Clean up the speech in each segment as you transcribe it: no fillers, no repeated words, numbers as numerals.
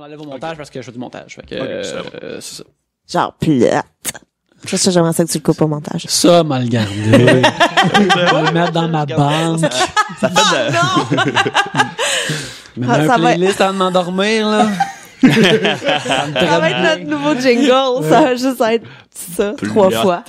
l'enlève au montage parce que je fais du montage. Fait que, c'est ça. Genre plate. Ça, j'aimerais ça que tu le coupes au montage. Ça, mal gardé. Je vais le mettre dans ma banque. Ça fait de... Mais Ah, un ça va playlist avant de m'endormir, là. Ça va être notre nouveau jingle. Ça va juste être ça, 3 fois.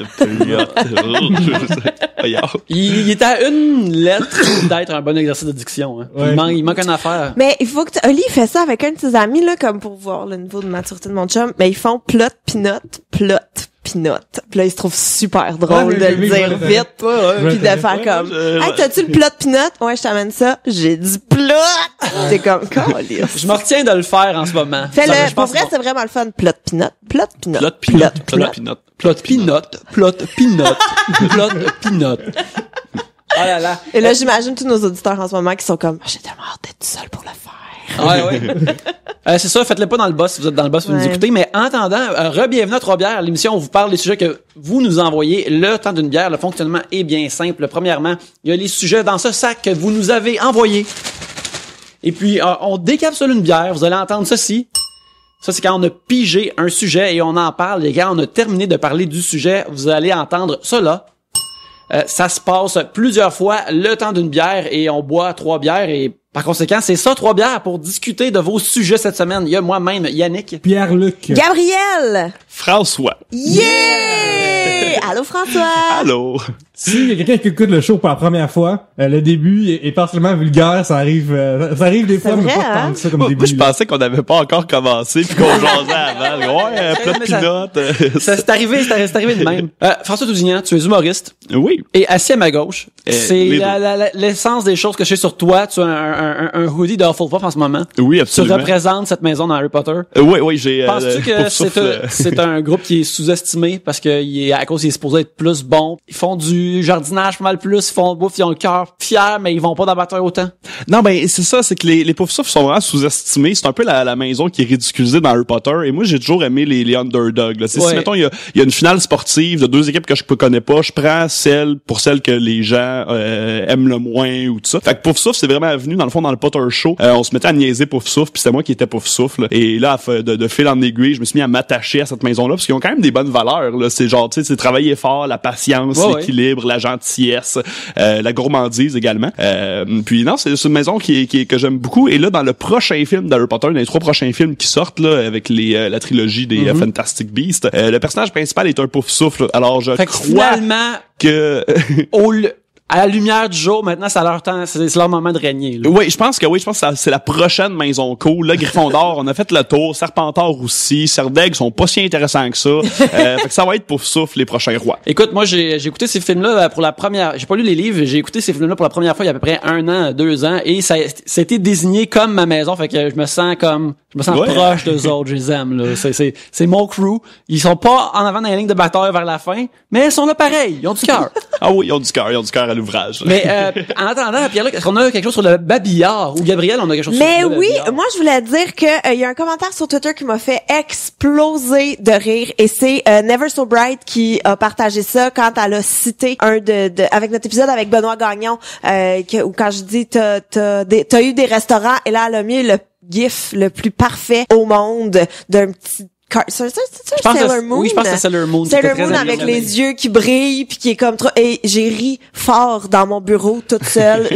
Il est à une lettre d'être un bon exercice de diction. Hein. Ouais. Il manque une affaire. Mais il faut que Oli fait ça avec un de ses amis, là, comme pour voir le niveau de maturité de mon chum. Mais ils font plot, pinot. Puis là, ils se trouvent super drôle de le dire vite. Puis de faire comme, hey, t'as-tu le plot pinot? Ouais, je t'amène ça. J'ai du plot! C'est comme, câlisse. Je me retiens de le faire en ce moment. Fais-le. Je Pour pense vrai, que c'est vraiment le fun. Plot pinot. Plot pinot. Plot pinot. Plot pinot. plot pinot. Oh là là. Et là, j'imagine tous nos auditeurs en ce moment qui sont comme, j'ai tellement hâte d'être tout seul pour le faire. Ouais. C'est ça, faites-le pas dans le boss si vous êtes dans le boss, vous nous écoutez. Mais en attendant, re-bienvenue à Trois-Bières, l'émission où on vous parle des sujets que vous nous envoyez. Le temps d'une bière, le fonctionnement est bien simple. Premièrement, il y a les sujets dans ce sac que vous nous avez envoyés. Et puis, on décapsule une bière. Vous allez entendre ceci. Ça, c'est quand on a pigé un sujet et on en parle. Et quand on a terminé de parler du sujet, vous allez entendre cela. Ça se passe plusieurs fois le temps d'une bière et on boit 3 bières et par conséquent, c'est ça, 3 bières pour discuter de vos sujets cette semaine. Il y a moi-même, Yannick. Pierre-Luc. Gabriel! François. Yeah! Allô, François! Allô. S'il y a quelqu'un qui écoute le show pour la première fois, le début est particulièrement vulgaire, ça arrive des fois, mais vrai, pas tant hein? que ça comme Moi, début. je pensais qu'on n'avait pas encore commencé puis qu'on jasait avant. Ouais, plot Mais ça- pinot. C'est arrivé de même. François Tousignan, tu es humoriste. Oui. Et assis à ma gauche, c'est les l'essence des choses que je sais sur toi. Tu as un hoodie de Hufflepuff en ce moment. Oui, Tu absolument. représentes cette maison dans Harry Potter. Oui, j'ai... Penses-tu que Poufsouffle. c'est un groupe qui est sous-estimé parce à cause il est supposé être plus bon? Ils font du jardinage pas mal plus, ils font bouffe, ils ont le cœur fier, mais ils vont pas dans Batteur autant. Non, ben c'est ça, c'est que les Poufsouffles sont vraiment sous-estimés. C'est un peu la maison qui est ridiculisée dans Harry Potter. Et moi, j'ai toujours aimé les underdogs. Là. Si mettons, il y a une finale sportive de 2 équipes que je connais pas, je prends celle que les gens aiment le moins ou tout ça. Fait que Poufsouffle, c'est vraiment venu dans le fond dans le Potter Show. On se mettait à niaiser Poufsouffle, puis c'était moi qui étais Poufsouffle. Et là, de fil en aiguille, je me suis mis à m'attacher à cette maison-là parce qu'ils ont quand même des bonnes valeurs. Là. C'est genre, tu sais, c'est travailler fort, la patience, l'équilibre, la gentillesse, la gourmandise également. Puis non, c'est une maison que j'aime beaucoup. Et là, dans le prochain film d'Harry Potter, dans les 3 prochains films qui sortent là avec la trilogie des Fantastic Beasts, le personnage principal est un Poufsouffle. Alors je Fait que crois finalement, que à la lumière du jour, maintenant, c'est leur temps, c'est leur moment de régner. Là. Oui, je pense que c'est la prochaine maison cool. Là, Gryffondor, on a fait le tour. Serpentard aussi. Serdaigle sont pas si intéressants que ça. Fait que ça va être Poufsouffle les prochains rois. Écoute, moi, j'ai écouté ces films-là pour la première... J'ai pas lu les livres, j'ai écouté ces films-là pour la première fois il y a à peu près 1 an, 2 ans, et ça a été désigné comme ma maison, fait que je me sens proche d'eux autres, je les aime, là. C'est mon crew. Ils sont pas en avant dans la ligne de bataille vers la fin, mais ils sont là pareil. Ils ont du cœur. Ah oui, ils ont du cœur à l'ouvrage. Mais, en attendant, Pierre-Luc, est-ce qu'on a quelque chose sur le babillard? Ou Gabriel, on a quelque chose sur le Oui, babillard? moi je voulais dire que il y a un commentaire sur Twitter qui m'a fait exploser de rire et c'est Never So Bright qui a partagé ça quand elle a cité avec notre épisode avec Benoît Gagnon où quand je dis t'as eu des restaurants et là elle a mis le gif le plus parfait au monde d'un petit c'est Sailor Moon. Oui, je pense que c'est Sailor Moon. Sailor Moon avec les yeux qui brillent puis qui est comme trop. Et j'ai ri fort dans mon bureau toute seule.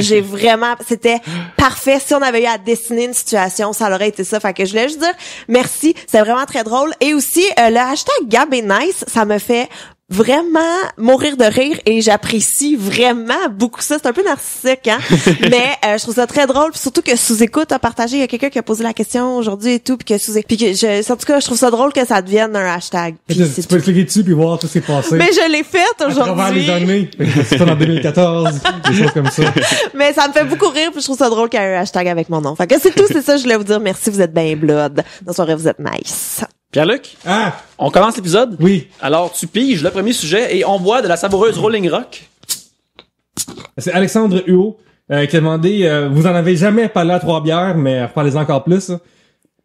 C'était parfait. Si on avait eu à dessiner une situation, ça aurait été ça. Fait que je voulais juste dire merci. C'est vraiment très drôle. Et aussi, le hashtag Gab est nice, ça me fait vraiment mourir de rire et j'apprécie vraiment beaucoup ça. C'est un peu narcissique, hein? Mais je trouve ça très drôle. Puis surtout que sous-écoute a partagé, il y a quelqu'un qui a posé la question aujourd'hui et tout, puis en tout cas, je trouve ça drôle que ça devienne un hashtag. Tu peux cliquer dessus puis voir tout ce qui est passé. Mais je l'ai fait À travers les aujourd'hui. années. C'est pas en 2014, des choses comme ça. Mais ça me fait beaucoup rire puis je trouve ça drôle qu'il y ait un hashtag avec mon nom. Fait que c'est tout, c'est ça, je voulais vous dire merci, vous êtes bien blood. Dans soirée, vous êtes nice. Pierre-Luc, Ah! on commence l'épisode? Oui. Alors, tu piges le premier sujet et on boit de la savoureuse Rolling Rock. C'est Alexandre Huot qui a demandé, vous en avez jamais parlé à Trois-Bières, mais reparlez-en encore plus. Là.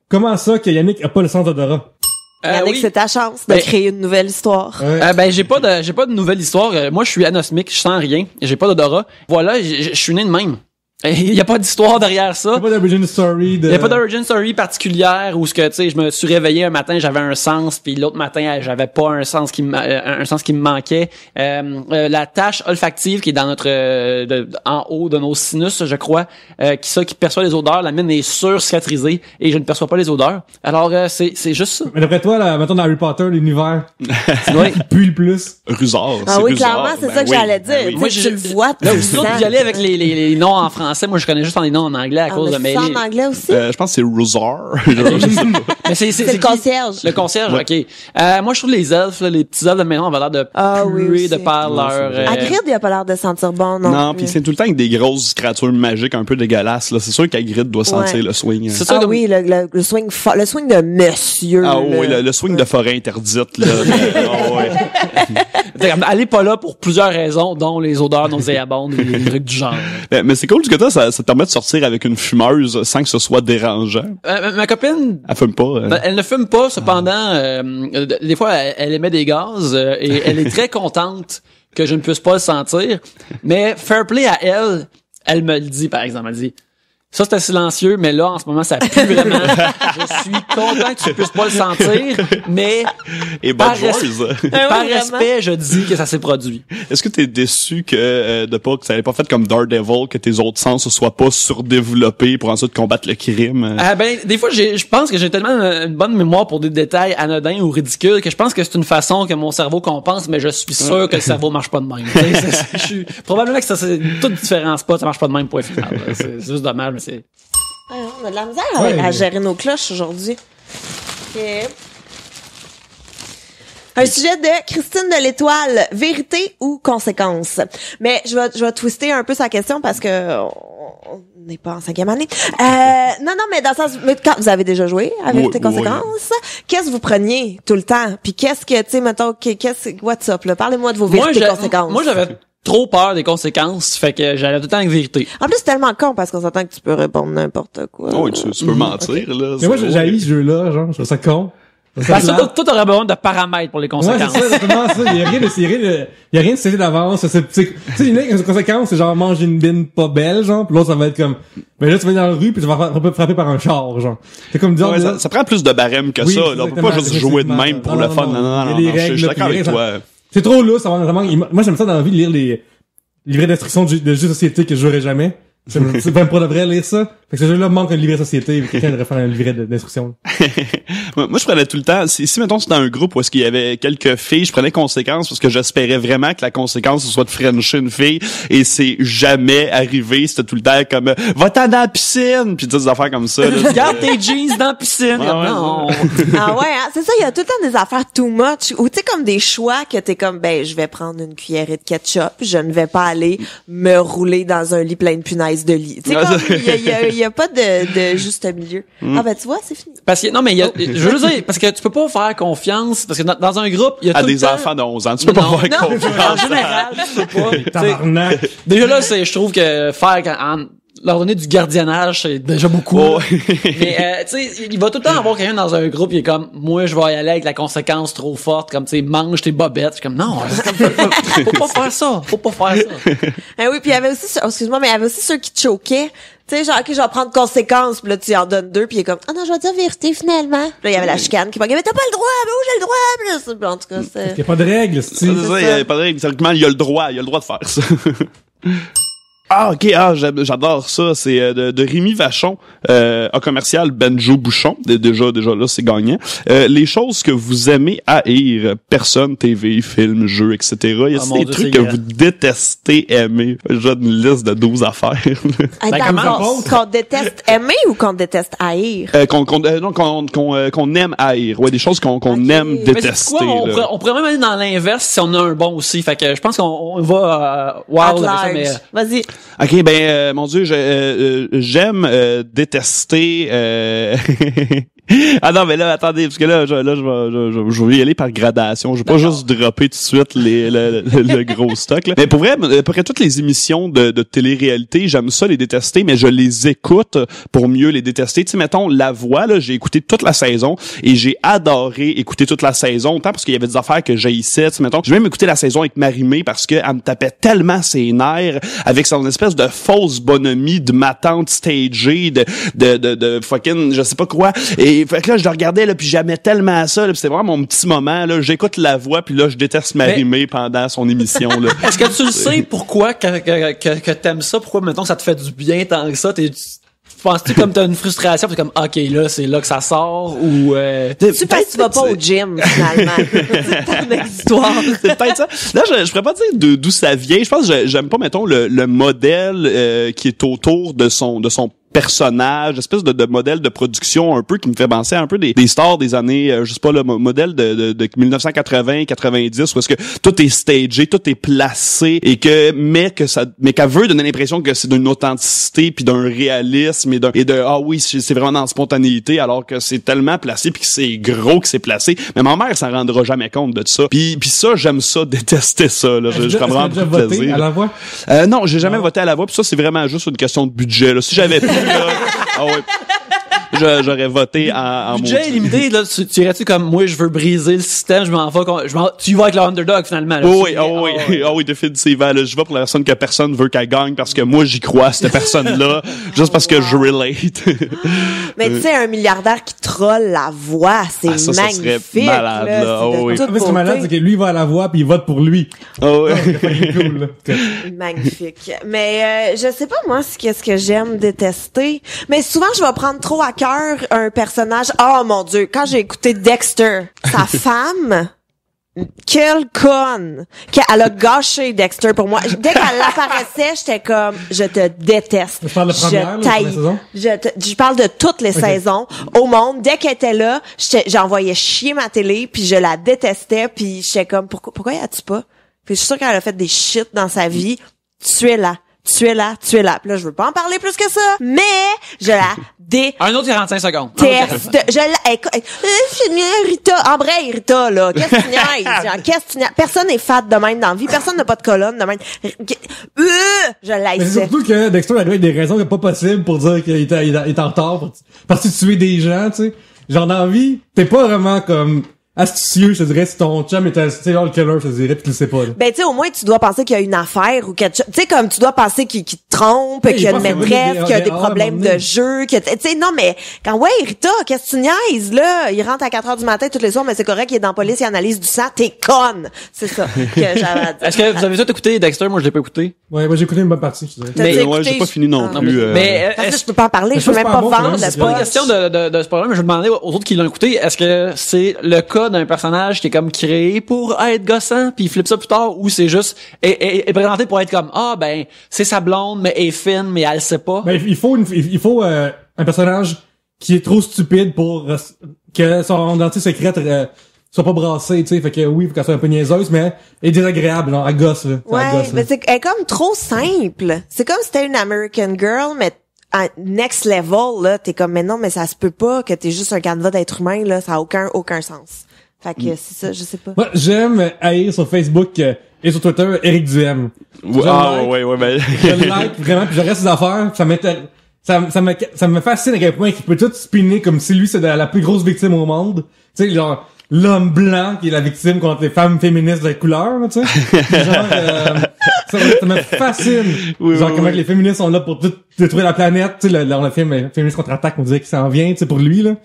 Comment ça que Yannick a pas le sens d'odorat? Yannick, Oui. c'est ta chance de Ben- créer une nouvelle histoire. J'ai pas de nouvelle histoire. Moi, je suis anosmique, je sens rien. J'ai pas d'odorat. Voilà, je suis né de même. Il y a pas d'histoire derrière ça. Il y a pas d'origin story Il y a pas d'origin story particulière où ce que, tu sais, je me suis réveillé un matin, j'avais un sens, puis l'autre matin, j'avais pas un sens qui me manquait. La tache olfactive qui est dans notre, en haut de nos sinus, je crois, qui perçoit les odeurs, la mienne est sur-cicatrisée et je ne perçois pas les odeurs. Alors, c'est juste ça. Mais d'après toi, là, mettons dans Harry Potter, l'univers, Oui. qui pue le plus. Rusard, Ah c'est oui, Rusard. clairement, c'est Ben ça que oui, j'allais ben dire. oui. Moi, Tu le vois, Là, tu le vous autres, sens. vous y allez avec les noms en français. Moi, je connais juste les noms en anglais à cause de mais mes... en anglais aussi? Je pense que c'est Rusard. Je sais pas. Mais C'est le qui? concierge. Le concierge, Ouais. OK. Moi, je trouve les elfes, là, les petits elfes de maison, avaient l'air de Ah oui, puer aussi. de par Non, leur... c'est vrai. Hagrid, il a pas l'air de sentir bon, non? Non, puis c'est tout le temps avec des grosses créatures magiques un peu dégueulasses. Là. C'est sûr qu'Hagrid doit sentir Ouais. le swing. C'est ça, Ah comme- oui, le swing le swing de monsieur. Ah là. oui, le swing de forêt interdite. Là. Ah ouais. Allez pas là pour plusieurs raisons, dont les odeurs nauséabondes et des trucs du genre. Mais c'est cool du côté, ça te permet de sortir avec une fumeuse sans que ce soit dérangeant. Ma copine, Elle fume pas. elle ne fume pas, cependant, des fois, elle émet des gaz et elle est très contente que je ne puisse pas le sentir. Mais fair play à elle, elle me le dit, par exemple. Elle dit, ça c'était silencieux, mais là, en ce moment, ça pue vraiment. Je suis content que tu puisses pas le sentir, mais Et par, bonne res- chose. par vraiment. respect, je dis que ça s'est produit. Est-ce que t'es déçu que que ça n'ait pas fait comme Daredevil, que tes autres sens ne soient pas surdéveloppés pour ensuite combattre le crime? Ah ben, des fois, je pense que j'ai tellement une bonne mémoire pour des détails anodins ou ridicules que je pense que c'est une façon que mon cerveau compense, mais je suis sûr que le cerveau marche pas de même. Tu sais, je suis probablement que ça c'est toute différents spots, ça marche pas de même point final. Là. C'est juste dommage, mais c'est. Ouais, on a de la misère Ouais. à gérer nos cloches aujourd'hui. OK. Un sujet de Christine de l'Étoile, vérité ou conséquence? Mais je vais twister un peu sa question parce que on n'est pas en 5e année. Non, mais dans le sens, mais quand vous avez déjà joué à vérité Oui, conséquence, qu'est-ce que vous preniez tout le temps? Puis qu'est-ce que, tu sais, mettons, what's up, là? Parlez-moi de vos vérités conséquences. Moi, j'avais trop peur des conséquences, fait que j'allais tout le temps avec vérité. En plus, c'est tellement con parce qu'on s'entend que tu peux répondre n'importe quoi. Oh, tu peux mentir, là. Mais moi, c'est- j'ai ce jeu-là, genre, je trouve ça con. Je trouve Parce ça que plate. toi, t'aurais besoin de paramètres pour les Ouais, c'est conséquences. ça, exactement ça. Il y a rien de cité d'avance. Tu sais, il y en a une conséquence, c'est genre manger une bine pas belle, genre, puis l'autre, ça va être comme, mais là, tu vas dans la rue, puis tu vas frapper par un char, genre. C'est comme dire, Ouais, ça prend plus de barème que Oui, ça. Là. On peut exactement, pas juste jouer de même pour le fun. Non, Il y a des je règles, suis d'accord puis avec ça- toi. C'est trop là, ça va vraiment, moi, j'aime ça dans la vie de lire les livrets d'instructions de jeux de société que je jouerai jamais. C'est même pour de vrai lire ça. Fait que ce jeu-là manque un livret de société, quelqu'un devrait faire un livret d'instruction. Moi, je prenais tout le temps, si mettons c'est dans un groupe où est-ce qu'il y avait quelques filles, je prenais conséquence parce que j'espérais vraiment que la conséquence ce soit de frencher une fille et c'est jamais arrivé, c'était tout le temps comme va-t'en dans la piscine, puis des affaires comme ça. Là. Garde tes jeans dans la piscine. Ouais, Non. Ah ouais, hein? C'est ça, il y a tout le temps des affaires too much, ou tu sais, comme des choix que t'es comme, ben, je vais prendre une cuillerée de ketchup, je ne vais pas aller me rouler dans un lit plein de punaises de lit. Tu sais, Ouais, comme, ça- il y a pas de juste milieu. Ah ben, tu vois, c'est fini. Parce que, non, mais je veux dire, parce que tu peux pas faire confiance, parce que dans un groupe, il y a À tout le des temps... enfants de 11 ans, tu peux pas Non, faire non, confiance. en général, tu peux pas. Tu sais, Tabarnak. déjà là, je trouve que leur donner du gardiennage, c'est déjà beaucoup. Oh. Mais, tu sais, il va tout le temps avoir quelqu'un dans un groupe qui est comme, moi, je vais y aller avec la conséquence trop forte, comme, tu sais, mange tes bobettes. Je suis comme, non, faut pas faire ça. Faut pas faire ça. Ah oui, puis il y avait aussi, excuse-moi, mais il y avait aussi ceux qui choquaient. Tu sais, genre, ok, je vais prendre conséquence, puis là, tu en donnes deux, puis il est comme, ah non, je vais dire vérité, finalement. Puis là, il y avait la chicane qui parlait, mais t'as pas le droit, mais où j'ai le droit, puis là, en tout cas, c'est... Il y a pas de règles, c'est C'est ça, il y a pas de règle. Théoriquement, il y a le droit de faire ça. Ah, ok, j'adore ça. C'est de Rémi Vachon, à commercial Benjo Bouchon. Déjà là, c'est gagnant. Les choses que vous aimez haïr, personne, TV, film, jeux, etc. Y a Ah, mon des Dieu, trucs c'est que grand. vous détestez aimer? J'ai une liste de 12 affaires. Ben, commence. Qu'on déteste aimer ou qu'on déteste haïr? Qu'on aime haïr. Ouais, des choses qu'on Ok. aime Mais c'est détester. quoi, là. on pourrait même aller dans l'inverse si on a un bon aussi. Fait que je pense qu'on va, At wow, avec ça, large. mais, Vas-y. Ok, ben mon Dieu, j'aime détester Ah non, mais là, attendez, parce que là, je vais y aller par gradation. Je vais pas juste dropper tout de suite le gros stock, là. Mais pour vrai, à peu près toutes les émissions de télé-réalité, j'aime ça les détester, mais je les écoute pour mieux les détester. Tu sais, mettons, La Voix, là, j'ai écouté toute la saison et j'ai adoré écouter toute la saison, tant parce qu'il y avait des affaires que j'haïssais. Tu sais, mettons, j'ai même écouté la saison avec Marie-Mé parce que elle me tapait tellement ses nerfs avec son espèce de fausse bonhomie de ma tante stagée, de fucking, je sais pas quoi. Et fait que là, je le regardais, là, puis j'aimais tellement ça, là, puis c'était vraiment mon petit moment, là. J'écoute La Voix, puis là, je déteste Marie-Mé pendant son émission, là. Est-ce que tu le sais pourquoi que t'aimes ça? Pourquoi, mettons, ça te fait du bien tant que ça? Penses-tu comme t'as une frustration, pis comme, OK, là, c'est là que ça sort, ou, tu penses que tu vas pas au gym, finalement. C'est ton histoire. C'est peut-être ça. Là, je pourrais pas dire d'où ça vient. Je pense que j'aime pas, mettons, le modèle, qui est autour de son personnage, espèce de modèle de production un peu qui me fait penser un peu des stars des années, je sais pas, le modèle de 1980-90 où est-ce que tout est stagé, tout est placé et mais qu'elle veut donner l'impression que c'est d'une authenticité puis d'un réalisme et de ah oui, c'est vraiment dans la spontanéité alors que c'est tellement placé puis que c'est gros que c'est placé. Mais ma mère s'en rendra jamais compte de ça. Puis ça, j'aime ça, détester ça, là. Je comprends beaucoup de plaisir. À La Voix? Non, j'ai jamais voté à La Voix puis ça, c'est vraiment juste une question de budget, là. Si j'avais ah ouais. J'aurais voté en budget illimité, là, tu irais-tu comme, moi, je veux briser le système, tu y vas avec le underdog, finalement, là. Oui, définitivement, là. Je vais pour la personne que personne veut qu'elle gagne parce que moi, j'y crois, cette personne-là, juste parce que je relate. Mais tu sais, un milliardaire qui troll La Voix, c'est magnifique. Ça serait malade, là. Ce qui est malade, c'est que lui, il va à La Voix puis il vote pour lui. Cool, là. Magnifique. Mais, je sais pas, moi, qu'est-ce que j'aime détester. Mais souvent, je vais prendre trop à cœur un personnage. Oh mon Dieu, quand j'ai écouté Dexter, sa femme, quelle conne, qu'elle a gâché Dexter pour moi. Dès qu'elle apparaissait, j'étais comme, je te déteste. Je parle de première, saison? Je parle de toutes les saisons au monde. Dès qu'elle était là, j'envoyais chier ma télé, puis je la détestais, puis j'étais comme, pourquoi y a-tu pas? Puis je suis sûre qu'elle a fait des shit dans sa vie. Tu es là. Puis là, je veux pas en parler plus que ça, mais je la Un autre 45 secondes. Rita, embraye Rita, là. Qu'est-ce que tu niaises? Personne n'est fat de même dans la vie. Personne n'a pas de colonne de même. Je l'haïssais. Mais c'est surtout que Dexter arrive avec des raisons qui sont pas possibles pour dire qu'il est en retard parce que tuer des gens, tu sais. Genre, dans la vie, t'es pas vraiment comme astucieux, je te dirais, si ton chum était, tu sais, genre le killer, je te dirais, pis tu le sais pas, là. Ben, tu sais, au moins, tu dois penser qu'il y a une affaire ou quelque chose. Tu sais, comme tu dois penser qu'il te trompe, qu'il y a une maîtresse, qu'il y a des problèmes de jeu, tu sais, non, mais, Rita, qu'est-ce que tu niaises, là? Il rentre à 4h du matin tous les soirs, mais c'est correct, il est dans la police, il analyse du sang, t'es conne! C'est ça que j'avais à dire. Est-ce que vous avez tout écouté Dexter? Moi, je l'ai pas écouté. Ouais, moi, j'ai écouté une bonne partie, je dirais. Mais, ouais, j'ai pas fini non plus. Mais, parce que je peux pas en parler, je peux même pas vendre. C'est pas une question de spoiler, mais je demandais aux autres qui l'ont écouté, est-ce que c'est le cas d'un personnage qui est comme créé pour être gossant puis il flippe ça plus tard ou c'est juste est présenté pour être comme ben c'est sa blonde mais elle est fine mais elle sait pas. Ben il faut un personnage qui est trop stupide pour que son identité secrète soit pas brassée, tu sais, fait que oui, faut qu'elle soit un peu niaiseuse mais elle est désagréable, genre elle gosse là. Ouais, mais elle est comme trop simple. C'est comme si c'était une American Girl mais à next level là, t'es comme mais non mais ça se peut pas que t'es juste un canevas d'être humain là, ça a aucun sens. Fait que c'est ça, je sais pas. Moi, j'aime haïr sur Facebook et sur Twitter Éric Duhem. Ouais, ben. Je like vraiment, puis je reste ses affaires, ça m'intéresse. Ça me fascine à quel point il peut tout spinner comme si lui c'est la plus grosse victime au monde. Tu sais, genre, l'homme blanc qui est la victime contre les femmes féministes de couleur, tu sais. Genre, ça me fascine. Oui, genre, comment les féministes sont là pour tout détruire la planète, tu sais, le film Féministe contre-attaque, on dirait qu'il s'en vient, tu sais, pour lui, là.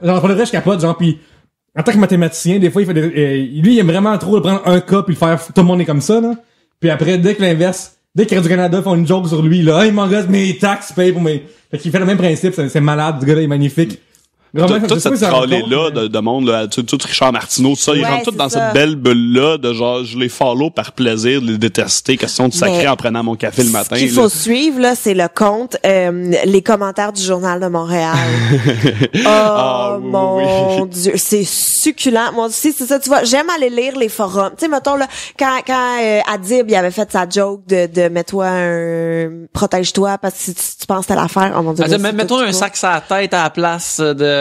Genre, pour le reste, je capote, genre, pis en tant que mathématicien, des fois, il fait lui, il aime vraiment trop prendre un cas puis le faire, tout le monde est comme ça, là. Puis après, dès que Radio-Canada font une joke sur lui, là, il m'engage mes taxes payées pour mes, fait qu'il fait le même principe, c'est malade, ce gars-là, il est magnifique. Toute cette trollée-là de monde, là, tout Richard Martineau, tout ça, ils rentrent tous dans cette belle bulle-là de genre, je les follow par plaisir, de les détester, question de sacré en prenant mon café le matin. Ce qu'il faut suivre, là, c'est le compte, les commentaires du Journal de Montréal. Mon Dieu, c'est succulent. Moi aussi, c'est ça, tu vois, j'aime aller lire les forums. Tu sais, mettons, là, quand Adib, il avait fait sa joke de mets-toi protège-toi parce que si tu penses à l'affaire, oh mon Dieu. Mettons un sac sur la tête à la place de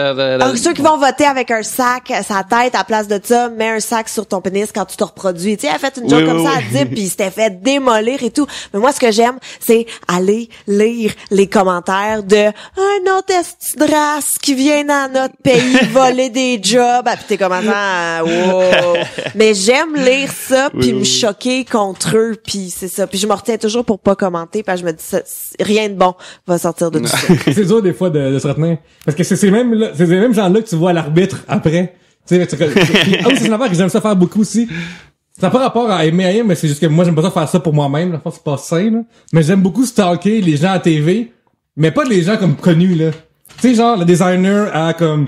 Ceux qui vont voter avec un sac à sa tête à la place de ça, mets un sac sur ton pénis quand tu te reproduis. Tu sais, elle a fait une joke comme ça à Dip, puis il s'était fait démolir et tout. Mais moi, ce que j'aime, c'est aller lire les commentaires de un autre esti de race qui vient dans notre pays voler des jobs. Ah, puis t'es comme wow. Mais j'aime lire ça puis me choquer contre eux, puis c'est ça. Puis je me retiens toujours pour pas commenter, parce que je me dis ça, rien de bon va sortir de tout ça. C'est dur des fois de se retenir, parce que c'est ces mêmes gens-là que tu vois à l'arbitre après. Tu sais, c'est une affaire que j'aime ça faire beaucoup aussi. Ça n'a pas rapport à aimer, mais c'est juste que moi j'aime pas ça faire ça pour moi-même. La fois c'est pas sain, là. Mais j'aime beaucoup stalker les gens à TV, mais pas les gens comme connus, là. Tu sais, genre le designer à comme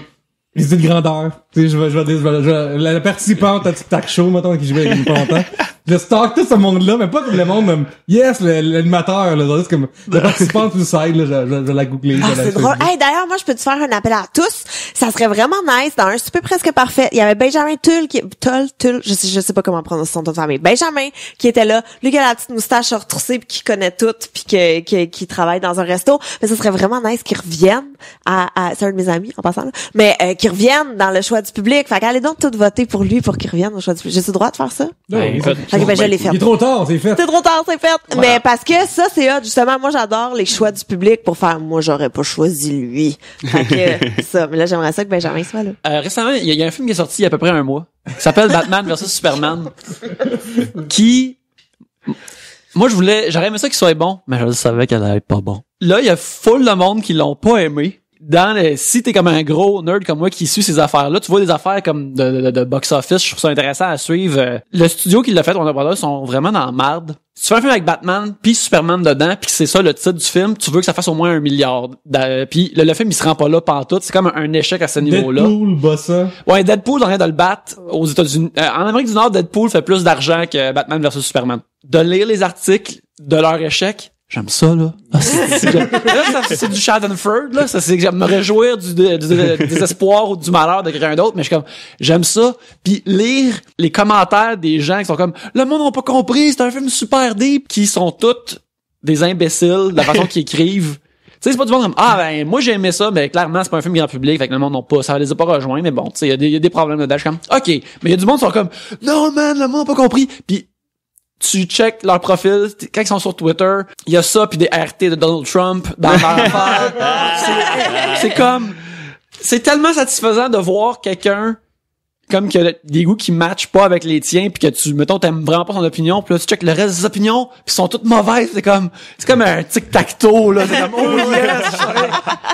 les idées de grandeur. Tu sais, je vais la participante à TikTok Show, mettons, qui jouait il y a pas longtemps. Je stalk tout ce monde-là, mais pas comme le monde, l'animateur, là, c'est comme, le participant du side, là, je vais la googler. C'est drôle. Hey, d'ailleurs, moi, je peux te faire un appel à tous. Ça serait vraiment nice, dans un super presque parfait. Il y avait Benjamin Tull je sais pas comment prononcer son nom de famille. Benjamin, qui était là. Lui, qui a la petite moustache retroussée, pis qui connaît tout, pis qui travaille dans un resto. Mais ça serait vraiment nice qu'il revienne c'est un de mes amis, en passant, là. Mais, qu'il revienne dans le choix du public. Fait qu'allez donc tout voter pour lui pour qu'il revienne au choix du public. J'ai-tu le droit de faire ça? Je l'ai fait. Il est trop tard, c'est fait. C'est trop tard, c'est fait. Voilà. Mais parce que ça, c'est hot. Justement, moi, j'adore les choix du public pour faire, moi, j'aurais pas choisi lui. Fait que, ça. Mais là, j'aimerais ça que Benjamin soit là. Récemment, il y a un film qui est sorti il y a à peu près un mois, qui s'appelle Batman vs Superman, qui, moi, j'aurais aimé ça qu'il soit bon, mais je savais qu'elle allait être pas bon. Là, il y a full de monde qui l'ont pas aimé. Si t'es comme un gros nerd comme moi qui suit ces affaires-là, tu vois des affaires comme de box-office, je trouve ça intéressant à suivre. Le studio qui l'a fait, Warner Brothers, sont vraiment dans la marde. Si tu fais un film avec Batman puis Superman dedans, puis que c'est ça le titre du film, tu veux que ça fasse au moins 1 milliard. Puis le film il se rend pas là pantoute, c'est comme un échec à ce niveau-là. Deadpool bat ça. Ouais, Deadpool rien de le battre aux États-Unis. En Amérique du Nord, Deadpool fait plus d'argent que Batman versus Superman. De lire les articles de leur échec, j'aime ça, là. C'est du Schadenfreude, là. Ça, c'est me réjouir du désespoir ou du malheur de quelqu'un d'autre, mais je suis comme, j'aime ça. Puis lire les commentaires des gens qui sont comme, le monde n'a pas compris, c'est un film super deep, qui sont tous des imbéciles de la façon qu'ils écrivent. Tu sais, c'est pas du monde comme, moi j'ai aimé ça, mais clairement, c'est pas un film grand public, fait que le monde n'a pas, ça les a pas rejoints, mais bon, tu sais, il y a des problèmes dedans. Je suis comme, OK. Mais il y a du monde qui sont comme, non, man, le monde n'a pas compris. Puis tu check leur profil, quand ils sont sur Twitter, il y a ça puis des RT de Donald Trump dans leur affaire. C'est comme, c'est tellement satisfaisant de voir quelqu'un comme que des goûts qui matchent pas avec les tiens puis que tu, mettons, t'aimes vraiment pas son opinion, puis là tu check le reste des opinions puis sont toutes mauvaises, c'est comme un tic-tac-toe, là, c'est comme, oh yes!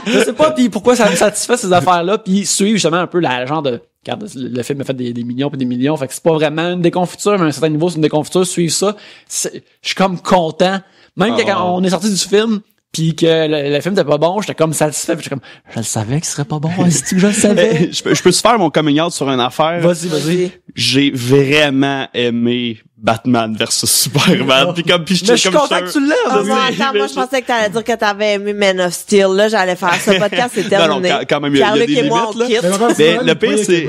Je sais pas puis pourquoi ça me satisfait ces affaires-là, puis suivre justement un peu la genre de, regarde, le film a fait des millions pis des millions, fait que c'est pas vraiment une déconfiture, mais à un certain niveau c'est une déconfiture, suivre ça, je suis comme content. Même quand on est sorti du film, pis que le film était pas bon, j'étais comme satisfait, pis j'étais comme, je le savais qu'il serait pas bon, est-ce que je le savais? Je peux te faire mon coming out sur une affaire? Vas-y. J'ai vraiment aimé Batman versus Superman. Puis j'étais je suis content que tu l'aimes. Attends, moi je pensais que t'allais dire que t'avais aimé Man of Steel. Là, j'allais faire ce podcast, c'est terminé. Non, quand même, il y a des limites, là. Mais le pire, c'est,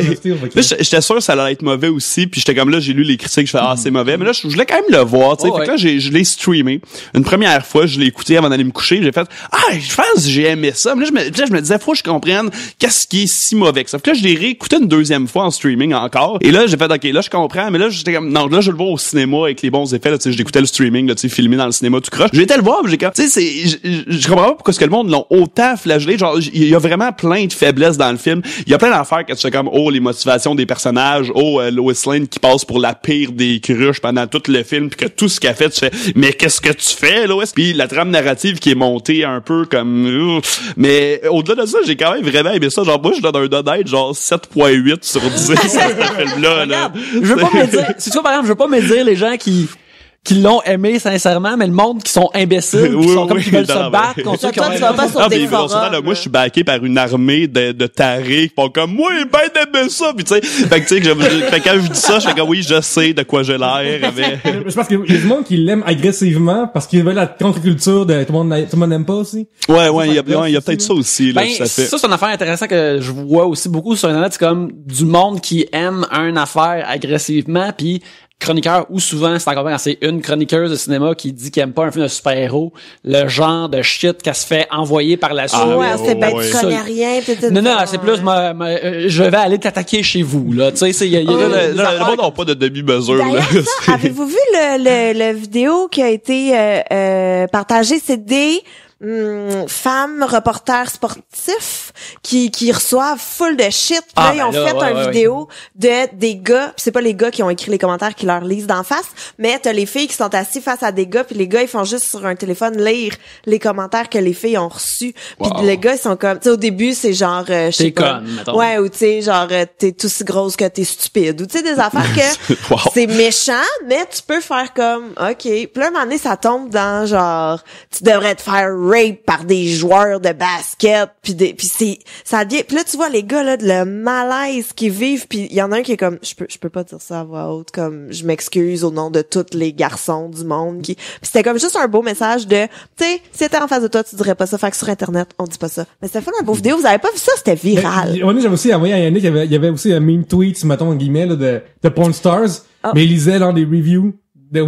là, j'étais sûr que ça allait être mauvais aussi, puis j'étais comme là, j'ai lu les critiques, je fais, c'est mauvais. Mais là, je voulais quand même le voir, tu sais. Fait que là, je l'ai streamé. Une première fois, je l'ai écouté avant d'aller me coucher, j'ai fait, je pense que j'ai aimé ça. Mais là, je me disais, faut que je comprenne qu'est-ce qui est si mauvais que ça. Fait que là, je l'ai réécouté une deuxième fois en streaming encore. Et là, j'ai fait, OK, là, je comprends, mais là, j'étais comme, non, là, je le vois au cinéma avec les bons effets, là, tu sais, j'écoutais le streaming, là, tu sais, filmé dans le cinéma, tout croche. J'ai été le voir, j'ai comme, tu sais, je comprends pas pourquoi est-ce que le monde l'ont autant flagellé, genre, il y a vraiment plein de faiblesses dans le film. Il y a plein d'affaires que tu fais comme, les motivations des personnages, Lois Lane qui passe pour la pire des cruches pendant tout le film, puis que tout ce qu'elle fait, tu fais, mais qu'est-ce que tu fais, Lois? Puis la trame narrative qui est montée un peu comme, mais au-delà de ça, j'ai quand même vraiment aimé ça. Genre, moi, je donne un honnête, genre, 7.8 sur 10 à ce film-là, là. Je veux pas me dire, c'est toi, par exemple, je veux pas me dire les gens qui l'ont aimé sincèrement, mais le monde qui sont imbéciles, qui sont comme qui veulent se battre contre ceux qui ont pas sur des forums. Moi, je suis backé par une armée de tarés qui font comme, moi, ben d'aimer ça, puis tu sais, fait que tu sais, quand je dis ça, je fais comme, oui, je sais de quoi j'ai l'air, mais... Je pense qu'il y a du monde qui l'aime agressivement parce qu'il veut la contre-culture de tout le monde n'aime pas aussi. Ouais, il y a peut-être ça aussi, là, tout à fait. Ça, c'est une affaire intéressante que je vois aussi beaucoup sur Internet, c'est comme du monde qui aime une affaire agressivement, puis chroniqueurs, ou souvent, c'est encore quand c'est une chroniqueuse de cinéma qui dit qu'elle aime pas un film de super-héros, le genre de shit qu'elle se fait envoyer par la suite. C'est ben, tu connais rien. Non, c'est plus, je vais aller t'attaquer chez vous, là. Tu sais, le monde n'a pas de demi-mesure, là. Avez-vous vu le vidéo qui a été partagée? C'est des femmes reporters sportifs qui reçoivent full de shit. Puis là, ils ont fait une vidéo de des gars, puis c'est pas les gars qui ont écrit les commentaires qui leur lisent d'en face, mais t'as les filles qui sont assises face à des gars, puis les gars ils font juste sur un téléphone lire les commentaires que les filles ont reçus. Puis les gars ils sont comme, tu sais, au début c'est genre je sais pas, conne, mettons. Ouais, ou tu sais genre t'es tout si grosse que t'es stupide, ou tu sais des affaires que c'est méchant, mais tu peux faire comme ok. Puis là un moment donné ça tombe dans genre tu devrais te faire rape par des joueurs de basket, puis ça devient, puis là tu vois les gars là le malaise qu'ils vivent, puis il y en a un qui est comme je peux pas dire ça à voix haute, comme je m'excuse au nom de tous les garçons du monde qui, puis c'était comme juste un beau message de tu sais si t'étais en face de toi tu dirais pas ça, fait que sur internet on dit pas ça, mais c'était un beau vidéo, vous avez pas vu ça, c'était viral. J'avais aussi envoyé à Yannick, il y avait aussi un meme tweet mettons en guillemets là, de porn stars, mais il lisait là des reviews des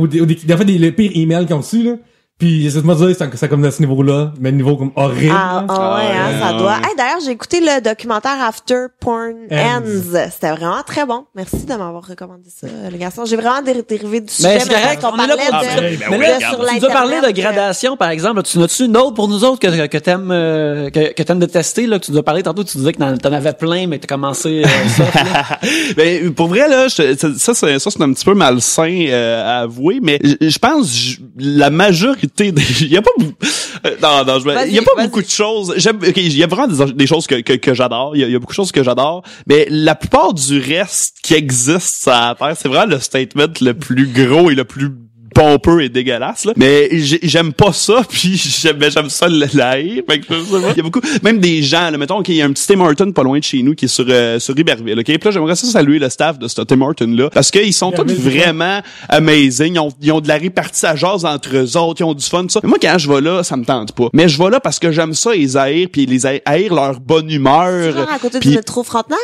fois les pires emails qu'ils ont reçus là. Puis, c'est dire, c'est comme de ce niveau-là, mais niveau comme horrible. Ça doit. Hey, d'ailleurs, j'ai écouté le documentaire After Porn Ends. C'était vraiment très bon. Merci de m'avoir recommandé ça, les garçons. J'ai vraiment dérivé du sujet. Mais c'est correct, on est là pour mais là, tu dois parler de gradation, par exemple. Tu n'as-tu une autre pour nous autres que t'aimes détester, là, que tu dois parler tantôt, tu disais que t'en avais plein, mais t'as commencé, ça. Ben, pour vrai, là, ça, c'est un petit peu malsain, à avouer, mais je pense, la majorité il y a pas il y a pas beaucoup de choses. Il y a vraiment des choses que j'adore. Il y a beaucoup de choses que j'adore, mais la plupart du reste qui existe sur la Terre, c'est vraiment le statement le plus gros et le plus pompeux et dégueulasse là, mais j'aime pas ça, puis j'aime ça la haïr, fait que il y a beaucoup, même des gens là, mettons, il y a un petit Tim Hortons pas loin de chez nous qui est sur Iberville, ok, puis là j'aimerais ça saluer le staff de ce Tim Hortons là, parce qu'ils sont tous vraiment amazing, ils ont de la répartie à jase entre eux autres, ils ont du fun, tout ça. Mais moi quand je vais là, ça me tente pas, mais je vais là parce que j'aime ça les haïr, puis les haïr leur bonne humeur. C'est genre à côté du métro Frontenac?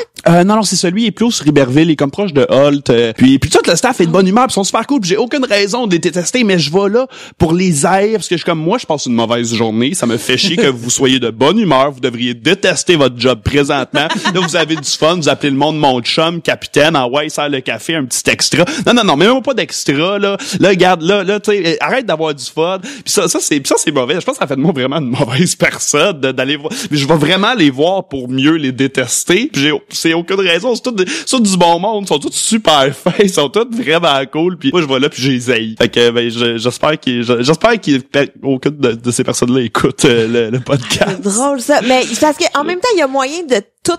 Non, c'est celui, il est plus sur Iberville, il est comme proche de Holt, puis tout le staff est de bonne humeur, puis ils sont super cool, puis j'ai aucune raison de les détester, mais je vais là pour les haïr, parce que je suis comme, moi, je passe une mauvaise journée, ça me fait chier que vous soyez de bonne humeur, vous devriez détester votre job présentement, là, vous avez du fun, vous appelez le monde mon chum, capitaine, ah ouais, sert le café, un petit extra. Non, mais même pas d'extra, là, regarde, là, tu sais, arrête d'avoir du fun, puis ça, c'est mauvais, je pense que ça fait de moi vraiment une mauvaise personne, d'aller voir, je vais vraiment les voir pour mieux les détester, puis c'est aucune raison, c'est tout du bon monde, ils sont tous super fins, ils sont tous vraiment cool, puis moi, je vais là, puis je les haïs. Fait que, ben, j'espère qu'aucune de ces personnes-là écoutent le podcast. C'est drôle ça, mais parce que en même temps il y a moyen de tout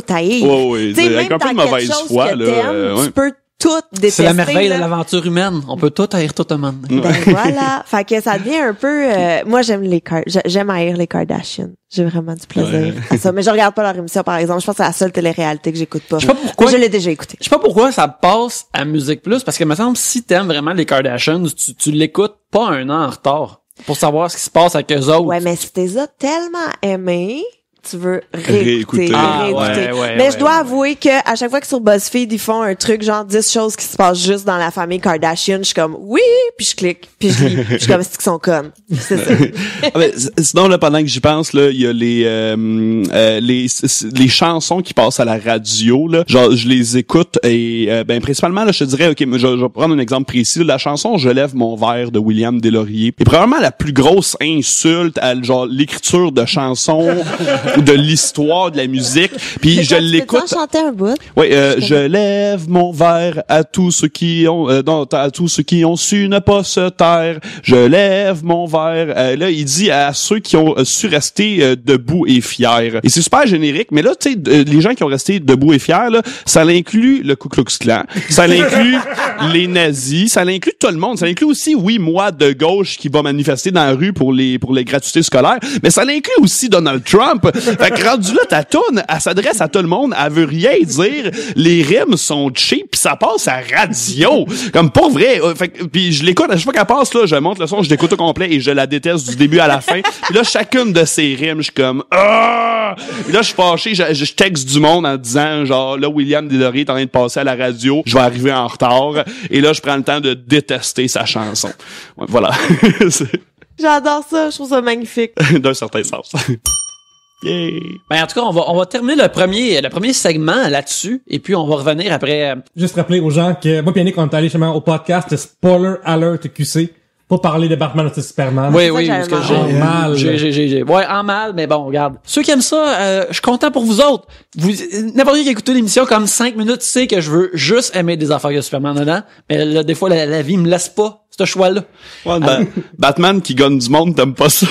haïr. Oui, tu sais, avec un peu de mauvaise foi là, tu peux tout détester. C'est la merveille de l'aventure humaine. On peut tout haïr tout le monde. Ben voilà. Fait que ça devient un peu, moi j'aime haïr les Kardashians. J'ai vraiment du plaisir à ça. Mais je regarde pas leur émission, par exemple. Je pense que c'est la seule télé-réalité que j'écoute pas. Je sais pas pourquoi. Mais je l'ai déjà écouté. Je sais pas pourquoi ça passe à Musique Plus, parce que, me semble, si t'aimes vraiment les Kardashians, tu l'écoutes pas un an en retard pour savoir ce qui se passe avec eux autres. Ouais, mais si t'es tellement aimé, tu veux réécouter. Mais je dois avouer que à chaque fois que sur BuzzFeed, ils font un truc genre 10 choses qui se passent juste dans la famille Kardashian, je suis comme oui, puis je clique, puis je lis, puis je suis comme c'est qu'ils sont connes. C'est ça. Sinon là, pendant que j'y pense là, il y a les chansons qui passent à la radio là, genre je les écoute et ben principalement là, je te dirais OK, mais je vais prendre un exemple précis, la chanson Je lève mon verre de William Deslauriers est probablement la plus grosse insulte à genre l'écriture de chansons ou de l'histoire de la musique. Puis je l'écoute. Tu peux chanter un bout? Oui, je lève mon verre à tous ceux qui ont à tous ceux qui ont su ne pas se taire. Je lève mon verre. Là, il dit à ceux qui ont su rester debout et fiers. Et c'est super générique, mais là, tu sais, les gens qui ont resté debout et fiers, là, ça l'inclut le Ku Klux Klan, ça l'inclut les nazis, ça l'inclut tout le monde, ça inclut aussi, oui, moi de gauche qui va manifester dans la rue pour les gratuités scolaires, mais ça l'inclut aussi Donald Trump. Fait que rendu là, ta toune, elle s'adresse à tout le monde, elle veut rien dire, les rimes sont cheap, pis ça passe à radio. Comme pour vrai. Fait que, pis je l'écoute, à chaque fois qu'elle passe, là, je monte le son, je l'écoute au complet et je la déteste du début à la fin. Pis là, chacune de ces rimes, je suis comme, ah! Pis là, je suis fâché, je texte du monde en disant, genre, là, William Deslauriers est en train de passer à la radio, je vais arriver en retard. Et là, je prends le temps de détester sa chanson. Ouais, voilà. J'adore ça, je trouve ça magnifique. D'un certain sens. Yeah. Ben, en tout cas, on va terminer le premier segment là-dessus, et puis on va revenir après. Juste rappeler aux gens que moi, Yannick, on est allé justement au podcast Spoiler Alert QC pour parler de Batman vs Superman. Oui, ça, parce que j'avais mal. Ouais, en mal, mais bon, regarde. Ceux qui aiment ça, je suis content pour vous autres. N'importe qui qui a écouté l'émission comme 5 minutes sait que je veux juste aimer des affaires de Superman dedans, mais là, des fois, la vie me laisse pas ce choix-là. Ouais, Batman qui gagne du monde, t'aimes pas ça?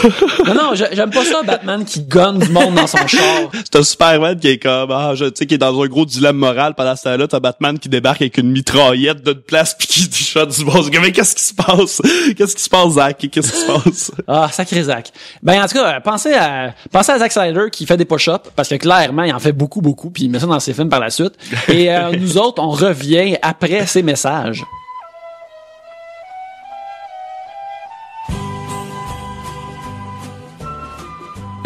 Non, j'aime pas ça, Batman qui gonne du monde dans son char. C'est un Superman qui est comme, tu sais, qui est dans un gros dilemme moral pendant ce temps-là. T'as Batman qui débarque avec une mitraillette d'une place pis qui shot du monde. Mais qu'est-ce qui se passe? Qu'est-ce qui se passe, Zach? Qu'est-ce qui se passe? Ah, sacré Zach. Ben, en tout cas, pensez à Zack Snyder qui fait des push-ups, parce que clairement, il en fait beaucoup, puis il met ça dans ses films par la suite. Et nous autres, on revient après ces messages.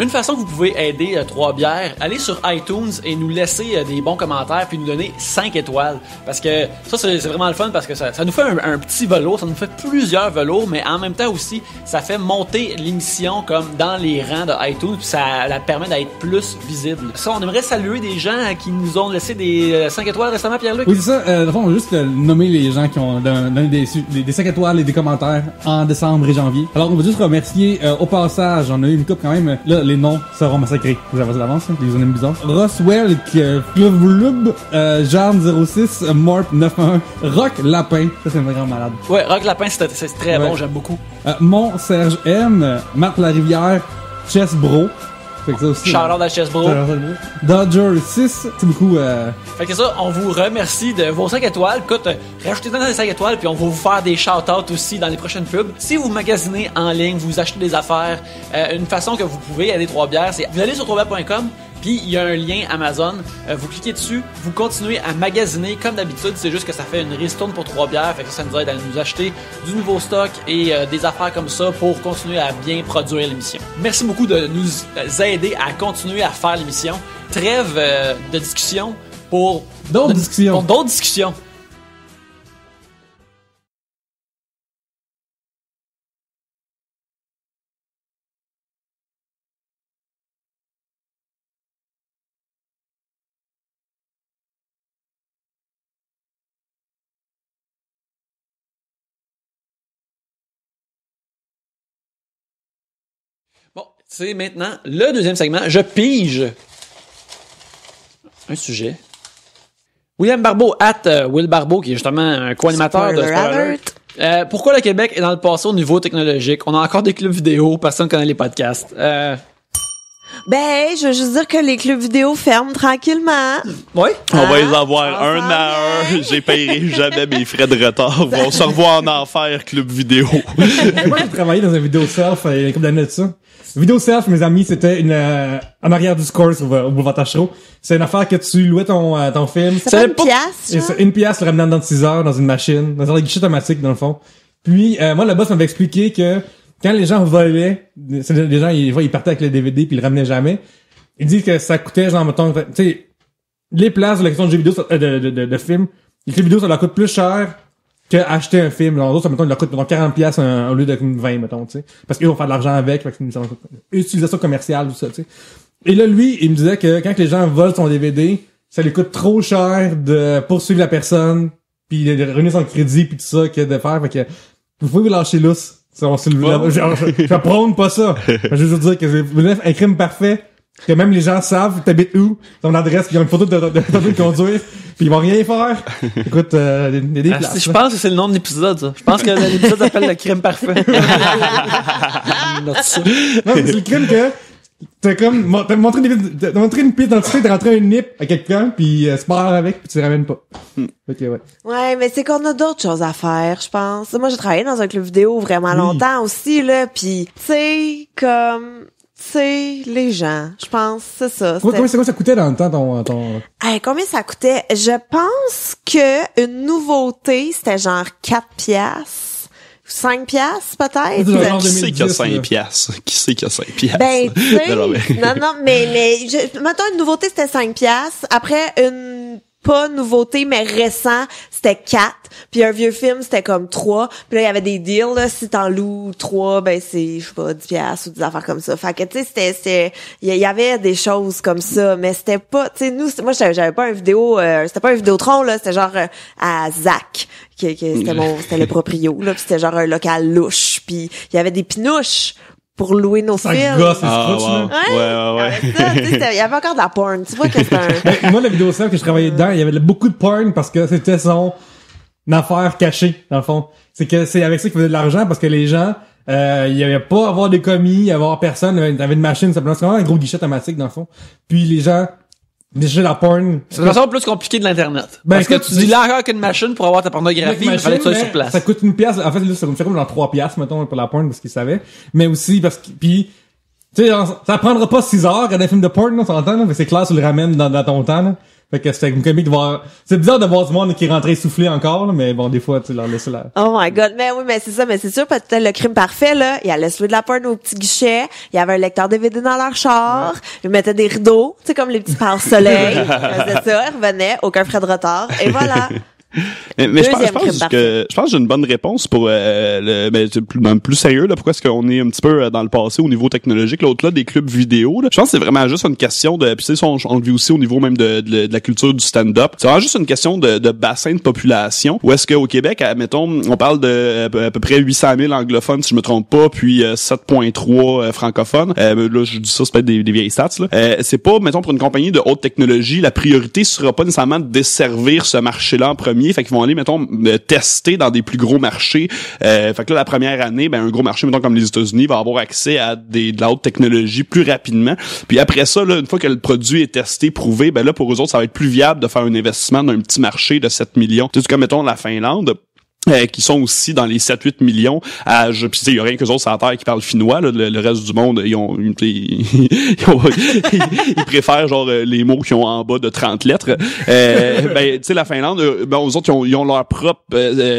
Une façon que vous pouvez aider Trois-Bières, allez sur iTunes et nous laisser des bons commentaires puis nous donner 5 étoiles. Parce que ça, c'est vraiment le fun parce que ça nous fait un petit velours, ça nous fait plusieurs velours, mais en même temps aussi, ça fait monter l'émission comme dans les rangs de iTunes puis ça la permet d'être plus visible. Ça, on aimerait saluer des gens qui nous ont laissé des 5 étoiles récemment, Pierre-Luc. Oui, c'est ça. Dans le fond, on va juste nommer les gens qui ont donné des 5 étoiles et des commentaires en décembre et janvier. Alors, on va juste remercier au passage, on a eu une coupe quand même. Là, les noms seront massacrés. Vous avez l'avance, hein? Les usernames bizarres. Roswell, Club, Jarn06, Morp 91, Rock Lapin. Ça, c'est vraiment malade. Ouais, Rock Lapin, c'est très bon, j'aime beaucoup. Mon Serge M, Marc Larivière, Chess Bro. Fait que ça aussi. Shout-out à Chess Bro. Dodger 6, c'est beaucoup. Fait que ça, on vous remercie de vos 5 étoiles. Écoute, rajoutez dans les 5 étoiles, puis on va vous faire des shout-outs aussi dans les prochaines pubs. Si vous magasinez en ligne, vous achetez des affaires, une façon que vous pouvez aider Trois-Bières, c'est vous allez sur troisbières.com, puis il y a un lien Amazon. Vous cliquez dessus, vous continuez à magasiner comme d'habitude. C'est juste que ça fait une ristourne pour Trois-Bières. Fait que ça nous aide à nous acheter du nouveau stock et des affaires comme ça pour continuer à bien produire l'émission. Merci beaucoup de nous aider à continuer à faire l'émission. Trêve de discussion pour d'autres discussions. Bon, c'est maintenant le deuxième segment. Je pige un sujet. William Barbeau, Will Barbeau, qui est justement un co-animateur de Spoiler Alert. Pourquoi le Québec est dans le passé au niveau technologique? On a encore des clubs vidéo, personne connaît les podcasts. Ben, je veux juste dire que les clubs vidéo ferment tranquillement. Oui. On va les avoir un à un. J'ai payé jamais mes frais de retard. On se revoit en enfer, club vidéo. Moi, j'ai travaillé dans un vidéo self il y a une couple d'années de ça. Vidéo self, mes amis, c'était en arrière du Scores au Boulevard Tachereau. C'est une affaire que tu louais ton film. C'est pas une pièce. Une pièce le ramenant dans 6 heures dans une machine, dans un guichet automatique dans le fond. Puis moi, le boss m'avait expliqué que quand les gens volaient, les gens ils partaient avec le DVD puis ils le ramenaient jamais. Il dit que ça coûtait genre mettons, tu sais, les places de la question de jeux vidéo de films, les jeux vidéo ça leur coûte plus cher que acheter un film. Alors, ça, mettons, il leur coûte 40$ au lieu de 20, mettons, tu sais. Parce qu'ils vont faire de l'argent avec, fait que c'est une utilisation commerciale, tout ça, tu sais. Et là, lui, il me disait que quand les gens volent son DVD, ça lui coûte trop cher de poursuivre la personne, puis de revenir son crédit, puis tout ça, que de faire, fait que vous pouvez vous lâcher lousse. Je prône pas ça. Je veux dire que c'est un crime parfait, que même les gens savent t'habites où, ton adresse, puis ils ont une photo de conduire, puis ils vont rien faire. Écoute, des places. Je pense que c'est le nom de l'épisode, ça. Je pense que l'épisode s'appelle le crime parfait. Non, c'est le crime que t'as montré une pièce d'identité, t'as rentré un nip à quelqu'un, puis c'est pas avec, puis tu le ramènes pas. Ok, ouais. Ouais, mais c'est qu'on a d'autres choses à faire, je pense. Moi, j'ai travaillé dans un club vidéo vraiment longtemps aussi, là, puis tu sais, comme... sais, les gens, je pense, c'est ça. Combien ça coûtait dans le temps ton... Hey, combien ça coûtait? Je pense que une nouveauté, c'était genre 4 piastres. 5 piastres, peut-être? Qui c'est qui a 5 piastres? Qui c'est qui a 5 piastres? Ben, tu sais, non, mais, mettons, une nouveauté, c'était 5 piastres. Après, pas nouveauté, mais récent, c'était 4. Puis un vieux film, c'était comme 3. Puis là, il y avait des deals, là. Si t'en loues 3, ben c'est, je sais pas, 10 piastres ou des affaires comme ça. Fait que, tu sais, c'était, il y avait des choses comme ça, mais c'était pas, tu sais, moi, j'avais pas un vidéo, c'était pas un Vidéotron, là. C'était genre, à Zach. C'était le proprio, là. Puis c'était genre un local louche. Puis il y avait des pinouches pour louer nos films. Il y avait encore de la porn. Tu vois que c'est un... Moi, la vidéo que je travaillais dedans, il y avait beaucoup de porn parce que c'était son affaire cachée, dans le fond. C'est avec ça qu'il faisait de l'argent parce que les gens, il y avait pas à avoir des commis, avoir personne, il y avait une machine, simplement. C'est vraiment un gros guichet automatique, dans le fond. Puis les gens, déjà la porn. C'est une façon plus compliquée de l'internet. Parce que tu dis là encore qu'une machine pour avoir ta pornographie, il fallait que tu sois sur place. Ça coûte 1 piastre. En fait, là, ça me fait comme genre 3 piastres, mettons, pour la porn, parce qu'ils savaient. Mais aussi, parce que, puis, tu sais, ça prendra pas 6 heures à des films de porn, là, on s'entend, là, mais c'est clair, tu le ramènes dans ton temps, là. Fait que c'était une comique de voir, c'est bizarre de voir du monde qui rentrait essoufflé encore, là, mais bon, des fois, tu leur laisses là. Oh my god. Mais oui, mais c'est ça, mais c'est sûr, peut-être le crime parfait, là. Il allait se louer de la porn au petit guichet. Il y avait un lecteur DVD dans leur char. Ils mettaient des rideaux, tu sais, comme les petits pare-soleil. Ils faisaient ça, ils revenaient, aucun frais de retard. Et voilà. Mais je pense que j'ai une bonne réponse pour plus sérieux là, pourquoi est-ce qu'on est un petit peu dans le passé au niveau technologique, l'autre là des clubs vidéo là. Je pense que c'est vraiment juste une question de, puis tu sais, on le vit aussi au niveau même de la culture du stand-up. C'est vraiment juste une question de bassin de population. Où est-ce qu'au Québec, admettons, on parle de à peu près 800 000 anglophones si je me trompe pas, puis 7.3 francophones. Là je dis ça, c'est peut-être des vieilles stats là. C'est pas, mettons, pour une compagnie de haute technologie, la priorité sera pas nécessairement de desservir ce marché-là en premier. Fait qu'ils vont aller, mettons, tester dans des plus gros marchés. Fait que là, la première année, ben un gros marché, mettons, comme les États-Unis, va avoir accès à de la haute technologie plus rapidement. Puis après ça, là, une fois que le produit est testé, prouvé, ben là, pour eux autres, ça va être plus viable de faire un investissement dans un petit marché de 7 millions. Tu sais, comme, mettons, la Finlande, qui sont aussi dans les 7-8 millions puis tu sais, il y a rien qu'eux autres sur la terre qui parlent finnois, là, le reste du monde, ils préfèrent genre les mots qui ont en bas de 30 lettres. Ben tu sais, la Finlande, eux autres ils ont leur propre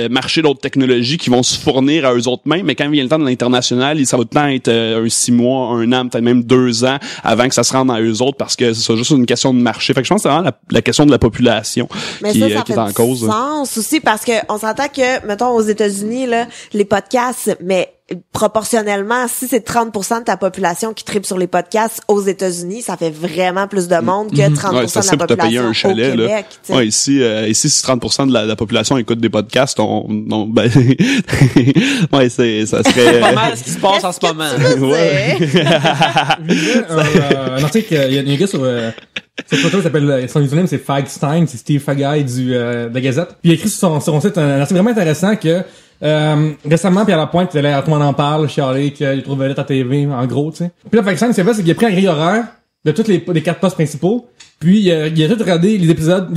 marché d'autres technologies qui vont se fournir à eux autres mêmes, mais quand il vient le temps de l'international, ça va tout le temps être 6 mois, 1 an, peut-être même 2 ans avant que ça se rende à eux autres, parce que c'est juste une question de marché. Fait que je pense que c'est vraiment la question de la population qui est en cause. Mais ça fait sens aussi, parce que on s'entend que, mettons, aux États-Unis, là, les podcasts, mais proportionnellement, si c'est 30% de ta population qui tripe sur les podcasts aux États-Unis, ça fait vraiment plus de monde que 30% de la population au Québec. Là. Ouais, ici, si 30% de la population écoute des podcasts, ben, ouais, ça serait pas mal ce qui se passe en ce moment. Un article, il y a un gars sur Twitter qui s'appelle, son username c'est Fagstein, c'est Steve Fagay de la Gazette. Puis il a écrit sur son site un article vraiment intéressant que récemment, Pierre Lapointe, tout le monde en parle, chialé, qu'il trouve vedette à TV, en gros, tu sais. Puis là, Fagstein, ce qu'il a fait, c'est qu'il a pris un grille horaire de tous les 4 postes principaux, puis il a tout regardé les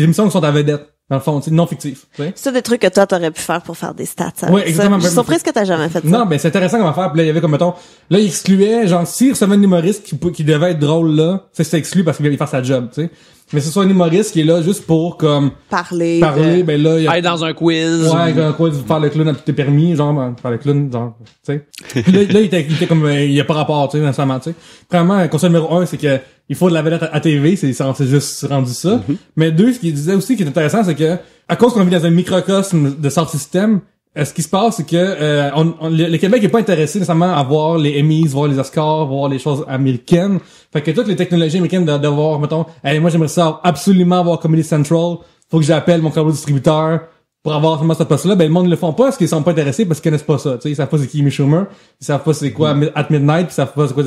émissions qui sont à vedette. Dans le fond, non fictif. C'est des trucs que toi t'aurais pu faire pour faire des stats. Oui, exactement. Je suis surprise que t'as jamais fait ça. Non, ben c'est intéressant comme affaire. Puis là, il y avait comme, mettons, là, il excluait, genre, s'il recevait un humoriste qui devait être drôle là, c'est exclu parce qu'il allait faire sa job, tu sais. Mais c'est soit un humoriste qui est là juste pour, comme, parler, ben là, il y a... aller dans un quiz. Ouais, un quiz, faire le clown à tout est permis, genre, faire le clown, genre, tu sais. là, il était comme, il y a pas rapport, tu sais, nécessairement, tu sais. Premièrement, le conseil numéro 1, c'est que, il faut de la vedette à TV, c'est juste rendu ça. Mais 2, ce qu'il disait aussi qui est intéressant, c'est que, à cause qu'on vit dans un microcosme de sound system, ce qui se passe, c'est que le Québec est pas intéressé nécessairement à voir les Emmys, voir les Oscars, voir les choses américaines. Fait que toutes les technologies américaines de voir, mettons, moi j'aimerais ça absolument avoir Comedy Central, faut que j'appelle mon câble distributeur pour avoir seulement cette poste-là. Ben le monde ne le font pas parce qu'ils sont pas intéressés, parce qu'ils connaissent pas ça. Tu sais, ils savent pas c'est qui Amy Schumer, ils savent pas c'est quoi At Midnight, ils savent pas c'est quoi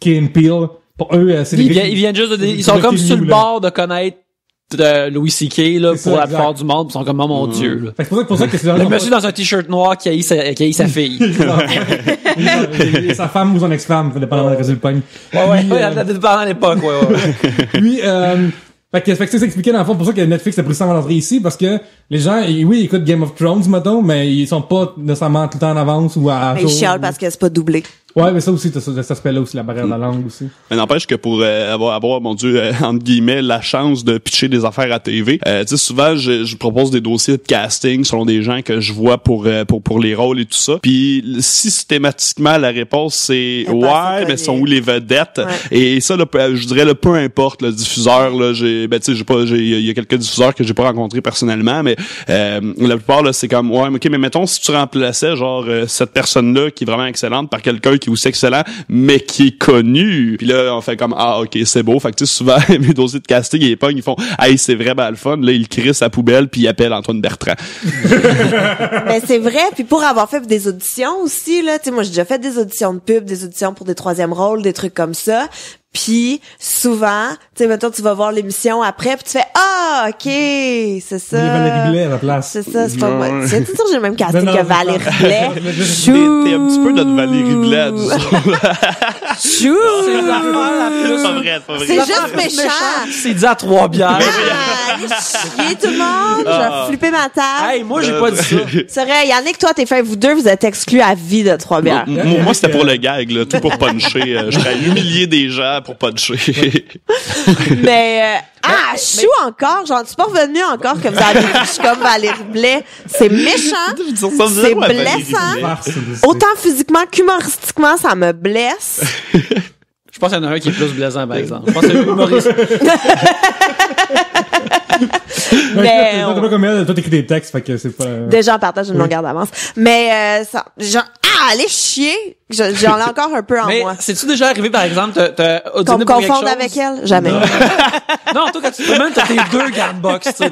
Key and Peele. Pour eux, c'est ils viennent juste ils sont comme sur le bord de connaître Louis C.K. là, pour la plupart du monde, ils sont comme, oh mon Dieu, là. Fait que c'est pour ça que c'est le monsieur dans un t-shirt noir qui haït sa fille. Et sa femme ou son ex-femme, dépendamment de la le pogne. Ouais, dépendamment de l'époque, ouais. Puis, fait que c'est ça expliqué dans le fond, pour ça que Netflix a pris ça à l'entrée ici, parce que, les gens, oui, ils écoutent Game of Thrones, mettons, mais ils sont pas nécessairement tout le temps en avance ou à Mais ils chialent parce que c'est pas doublé. Ouais, mais ça aussi, t'as cet aspect-là aussi, la barrière de la langue aussi. Mais n'empêche que pour avoir mon Dieu, entre guillemets, la chance de pitcher des affaires à TV, tu sais, souvent, je propose des dossiers de casting selon des gens que je vois pour les rôles et tout ça. Puis systématiquement, la réponse, c'est ouais, mais sont où les vedettes? Ouais. Et ça, là, je dirais, là, peu importe le diffuseur, là, il y a quelques diffuseurs que j'ai pas rencontrés personnellement, mais la plupart, là, c'est comme, ouais, ok, mais mettons, si tu remplaçais, genre, cette personne-là qui est vraiment excellente par quelqu'un qui est aussi excellent, mais qui est connu. Puis là, on fait comme, ah, ok, c'est beau. Fait que, tu sais, souvent, mes dossiers de casting, ils font, hey, c'est vraiment le fun. Là, ils crissent sa poubelle puis ils appellent Antoine Bertrand. Mais c'est vrai. Puis pour avoir fait des auditions aussi, là, tu sais, moi, j'ai déjà fait des auditions de pub, des auditions pour des troisième rôles, des trucs comme ça. Puis souvent, tu sais, maintenant tu vas voir l'émission après, puis tu fais ah, ok, c'est ça. Il y a Valérie Blais à la place. C'est ça, c'est pas moi. C'est sûr que j'ai le même casting que Valérie Blais. T'es un petit peu notre Valérie Blais à nous autres. Chou. C'est pas vrai. C'est juste méchant. C'est dit à 3 bières. Allez chier tout le monde. J'ai flippé ma table. Hey, moi, j'ai pas dit ça. C'est vrai, Yannick, toi, t'es fait, vous deux, vous êtes exclus à vie de 3 bières. Moi, c'était pour le gag, là, tout pour puncher. Je serais humilié des gens pour puncher. Mais chou encore, j'en suis pas revenu encore que vous avez dit je suis comme Valérie Blais. C'est méchant. C'est blessant. Autant physiquement qu'humoristiquement, ça me blesse. Je pense qu'il y en a un qui est plus blessant, par exemple. Je pense que c'est humoriste. Mais toi, t'es pas comme elle, toi t'écris des textes, fait que c'est pas... Déjà, on partage une longueur d'avance. Mais allez chier! J'en ai encore un peu en moi. Mais c'est-tu déjà arrivé, par exemple, t'as auditionné qu'on me pour quelque chose? confonde avec elle? Jamais. Non, toi, quand tu te promènes, t'as tes 2 garde-box, tu sais.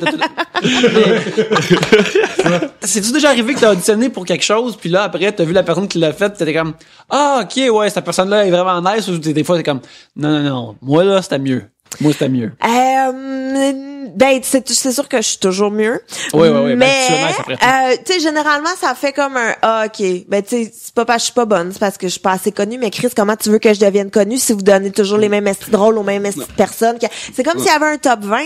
C'est-tu déjà arrivé que t'as auditionné pour quelque chose, puis là, après, t'as vu la personne qui l'a fait, pis t'étais comme, ah, ok, ouais, cette personne-là est vraiment nice, ou des fois, t'es comme, non, moi, là, c'était mieux. Moi, c'était mieux. Ben, c'est sûr que je suis toujours mieux. Oui. Mais, tu sais, généralement, ça fait comme un, ok. Ben, tu sais, c'est pas parce que je suis pas bonne, c'est parce que je suis pas assez connue. Mais Chris, comment tu veux que je devienne connue si vous donnez toujours les mêmes estis drôles aux mêmes estis de personnes? C'est comme s'il y avait un top 20,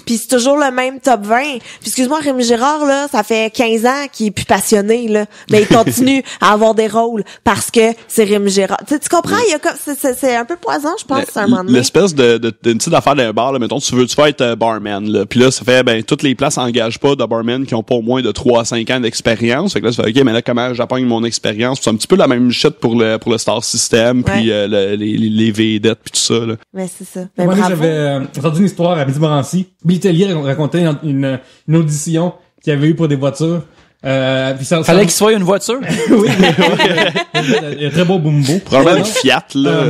puis c'est toujours le même top 20. Puis excuse-moi, Rémi Girard, là, ça fait 15 ans qu'il est plus passionné, là. Mais il continue à avoir des rôles parce que c'est Rémi Girard. Tu comprends? Il y a comme, c'est un peu poison, je pense, à un moment donné. L'espèce de petite affaire d'un bar, là, mettons, tu veux être barman, là. Puis là, ça fait, toutes les places engagent pas de barman qui ont pas au moins de 3 à 5 ans d'expérience. Fait que là, ça fait, ok, mais là, comment j'apprends mon expérience? C'est un petit peu la même shit pour le Star System, puis les vedettes, puis tout ça, là. Mais c'est ça. Mais moi, j'avais entendu une histoire à Midi Morancy. Billy Tellier racontait une audition qu'il avait eu pour des voitures. Puis fallait qu'il soit une voiture. Oui, il y a un très beau Bumbo. Probablement une Fiat, là.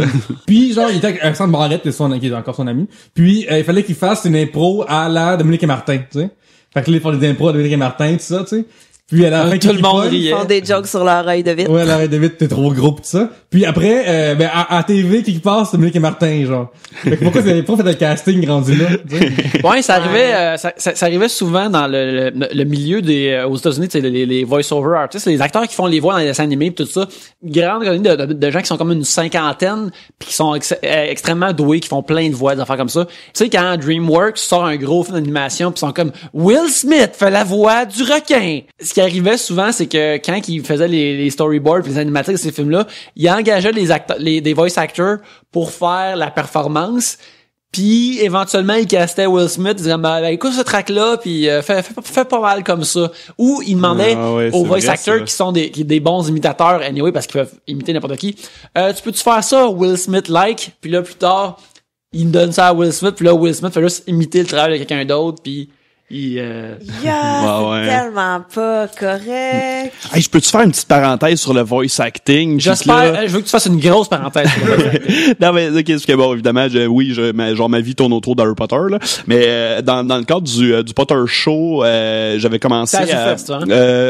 Puis, genre, il était avec Alexandre Barrette, qui est encore son ami. Puis, il fallait qu'il fasse une impro à la Dominique et Martin, tu sais. Fait que là, ils font des impros à Dominique et Martin, tout ça, tu sais. Puis à la fin, tout le monde riait. Ils font des jokes sur l'oreille de vite. Ouais, l'oreille de vite, t'es trop gros pis tout ça. Puis après, à TV, qui passe, c'est Dominique et Martin, genre. Fait que pourquoi vous avez pas fait le casting rendu là, t'sais? Ouais, ça arrivait, ça arrivait souvent dans le milieu aux États-Unis, tu sais, les voice-over artists, les acteurs qui font les voix dans les dessins animés pis tout ça. Grande colonie de gens qui sont comme une 50aine pis qui sont extrêmement doués, qui font plein de voix, des affaires comme ça. Tu sais, quand DreamWorks sort un gros film d'animation pis ils sont comme, Will Smith fait la voix du requin. Ce qui arrivait souvent, c'est que quand ils faisaient les storyboards pis les animatrices de ces films-là, ils engageaient des voice actors pour faire la performance. Puis éventuellement ils castaient Will Smith, ils disaient ben, écoute ce track là puis fais pas mal comme ça, ou ils demandaient aux voice actors qui sont des bons imitateurs anyway parce qu'ils peuvent imiter n'importe qui, tu peux-tu faire ça Will Smith like, puis là plus tard ils donnent ça à Will Smith, puis là Will Smith fait juste imiter le travail de quelqu'un d'autre, puis c'est tellement pas correct. Hey, je peux-tu faire une petite parenthèse sur le voice acting? J'espère, je veux que tu fasses une grosse parenthèse sur le voice acting. Non, mais, ok, parce que bon, évidemment, genre, ma vie tourne autour d'Harry Potter, là. Mais, dans le cadre du Potter Show, j'avais commencé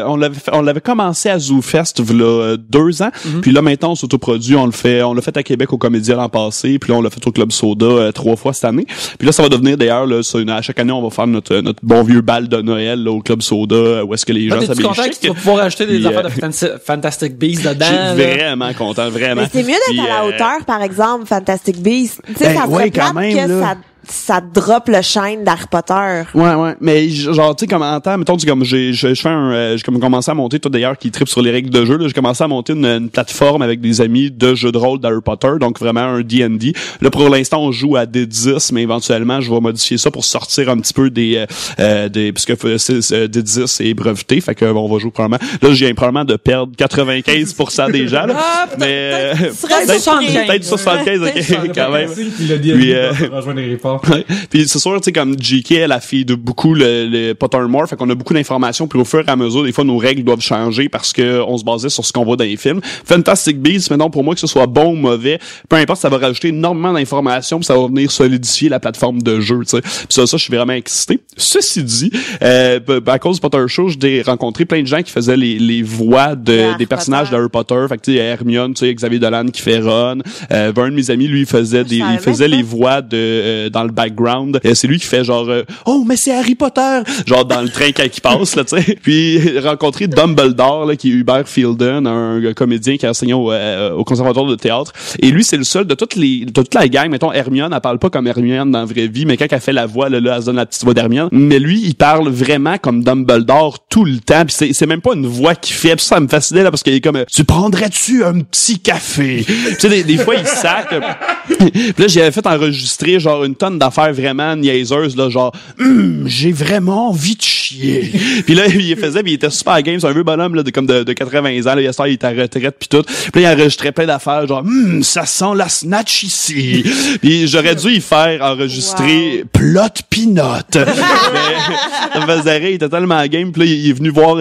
on l'avait commencé à ZooFest, là, 2 ans. Mm-hmm. Puis là, maintenant, on s'autoproduit, on l'a fait à Québec au Comédien l'an passé, puis là, on l'a fait au Club Soda 3 fois cette année. Puis là, ça va devenir, d'ailleurs, là, à chaque année, on va faire notre bon vieux bal de Noël là, au Club Soda où est-ce que les gens s'habillent chic. Tu vas pouvoir acheter des affaires de Fantastic Beasts dedans. Je suis vraiment content, vraiment. Mais c'est mieux d'être à la hauteur, par exemple, Fantastic Beasts. Tu sais, ça serait plate que ça drop le shine d'Harry Potter. Ouais. Mais genre, tu sais, comme en temps, mettons, comme je fais j'ai comme commencé à monter, toi d'ailleurs, qui tripe sur les règles de jeu, là, j'ai commencé à monter une plateforme avec des amis de jeux de rôle d'Harry Potter, donc vraiment un D&D. Là, pour l'instant, on joue à D10, mais éventuellement, je vais modifier ça pour sortir un petit peu des parce que D10 est breveté, fait que on va jouer probablement. Là, j'ai probablement de perdre 95% des gens, là. Mais peut-être 75, ok, quand même. Puis c'est sûr, tu sais, comme JK, elle a fait de beaucoup le Pottermore, fait qu'on a beaucoup d'informations, puis au fur et à mesure, des fois, nos règles doivent changer parce que on se basait sur ce qu'on voit dans les films. Fantastic Beasts, maintenant, pour moi, que ce soit bon ou mauvais, peu importe, ça va rajouter énormément d'informations, puis ça va venir solidifier la plateforme de jeu, tu sais. Puis ça, je suis vraiment excité. Ceci dit, à cause du Potter Show, j'ai rencontré plein de gens qui faisaient les voix des personnages d'Harry Potter. Fait que, tu sais, Hermione, tu sais, Xavier Dolan qui fait Ron. Un de mes amis, lui, il faisait les voix dans le background. C'est lui qui fait genre, oh, mais c'est Harry Potter! Genre dans le train quand il passe, là, tu sais. Puis, rencontré Dumbledore, là, qui est Hubert Fielden, un comédien qui a enseigné au conservatoire de théâtre. Et lui, c'est le seul de toute la gang. Mettons, Hermione, elle parle pas comme Hermione dans la vraie vie, mais quand elle fait la voix, là, elle se donne la petite voix d'Hermione. Mais lui, il parle vraiment comme Dumbledore tout le temps. Puis c'est même pas une voix qu'il fait. Puis ça me fascinait, là, parce qu'il est comme, tu prendrais-tu un petit café? Tu sais, des fois, il sac. Puis là, j'avais fait enregistrer, genre, une tonne d'affaires vraiment niaiseuses, là, genre, j'ai vraiment envie de chier. Puis là, il était super game. C'est un vieux bonhomme, là, de 80 ans, là, il était à retraite, puis tout. Puis là, il enregistrait plein d'affaires, genre, ça sent la snatch ici. Puis j'aurais dû y faire enregistrer Plot Peanut. Ça me faisait rire, il était tellement game. Puis là, il est venu voir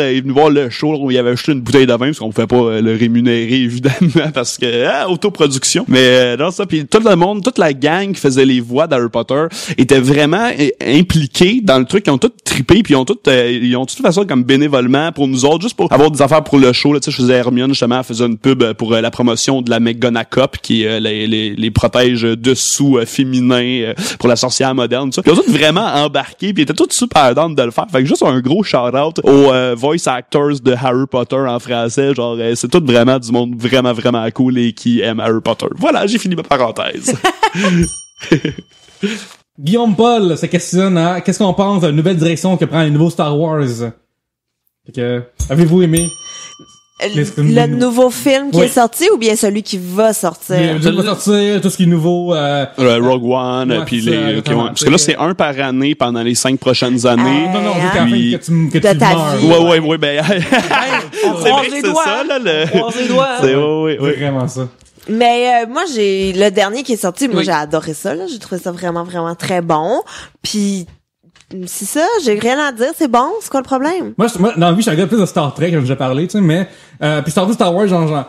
le show où il avait acheté une bouteille de vin, parce qu'on pouvait pas le rémunérer, évidemment, parce que, autoproduction. Mais, non, ça, puis tout le monde, toute la gang qui faisait les voix d'Harry Potter était vraiment impliqués dans le truc. Ils ont tout trippé, puis ils ont tout fait ça comme bénévolement pour nous autres, juste pour avoir des affaires pour le show, là. Tu sais, je faisais Hermione, justement, elle faisait une pub pour la promotion de la McGonagall, qui est les protège dessous féminins pour la sorcière moderne, tout ça. Ils ont tous vraiment embarqué, puis ils étaient tous super down de le faire. Fait que juste un gros shout-out aux voice actors de Harry Potter en français. Genre, c'est tout vraiment du monde vraiment, vraiment cool et qui aime Harry Potter. Voilà, j'ai fini ma parenthèse. Guillaume Paul se questionne à qu'est-ce qu'on pense de la nouvelle direction que prend les nouveaux Star Wars. Fait que, avez-vous aimé le nouveau film qui est sorti ou bien celui qui va sortir? Celui qui va sortir, tout ce qui est nouveau. Rogue One, puis parce que là, c'est un par année pendant les 5 prochaines années. Non, qu'à la fin que tu meurs. Ouais, ben. On croise les doigts. Ça, là, on croise les doigts. C'est vraiment ça. Mais moi j'ai le dernier qui est sorti, moi j'ai adoré ça là, j'ai trouvé ça vraiment vraiment très bon. Puis c'est ça, j'ai rien à dire, c'est bon, c'est quoi le problème? Moi dans la vie, je suis un gars plus de Star Trek, comme j'ai parlé, tu sais, mais puis Star Wars genre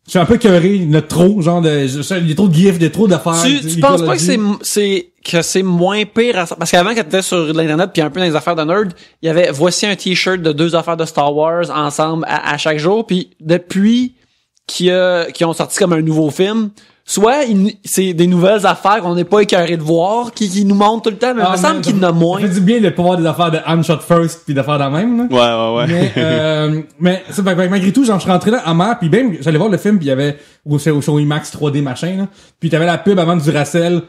je suis un peu écœuré, il y a trop, genre il y a trop de gifs, il y a trop d'affaires. Tu penses pas que c'est moins pire parce qu'avant quand t'étais sur l'internet puis un peu dans les affaires de nerd, il y avait voici un t-shirt de 2 affaires de Star Wars ensemble à chaque jour, puis depuis qui ont sorti comme un nouveau film, soit c'est des nouvelles affaires qu'on n'est pas écœuré de voir, qui nous montrent tout le temps, mais il me semble qu'il y en a moins. Ça fait du bien de pas voir des affaires de I'm Shot First pis d'affaires de même, là. Ouais. Mais ça, malgré tout, genre, je suis rentré là en mer, pis même, j'allais voir le film pis il y avait, au show IMAX 3D machin, là. Pis t'avais la pub avant du Duracell,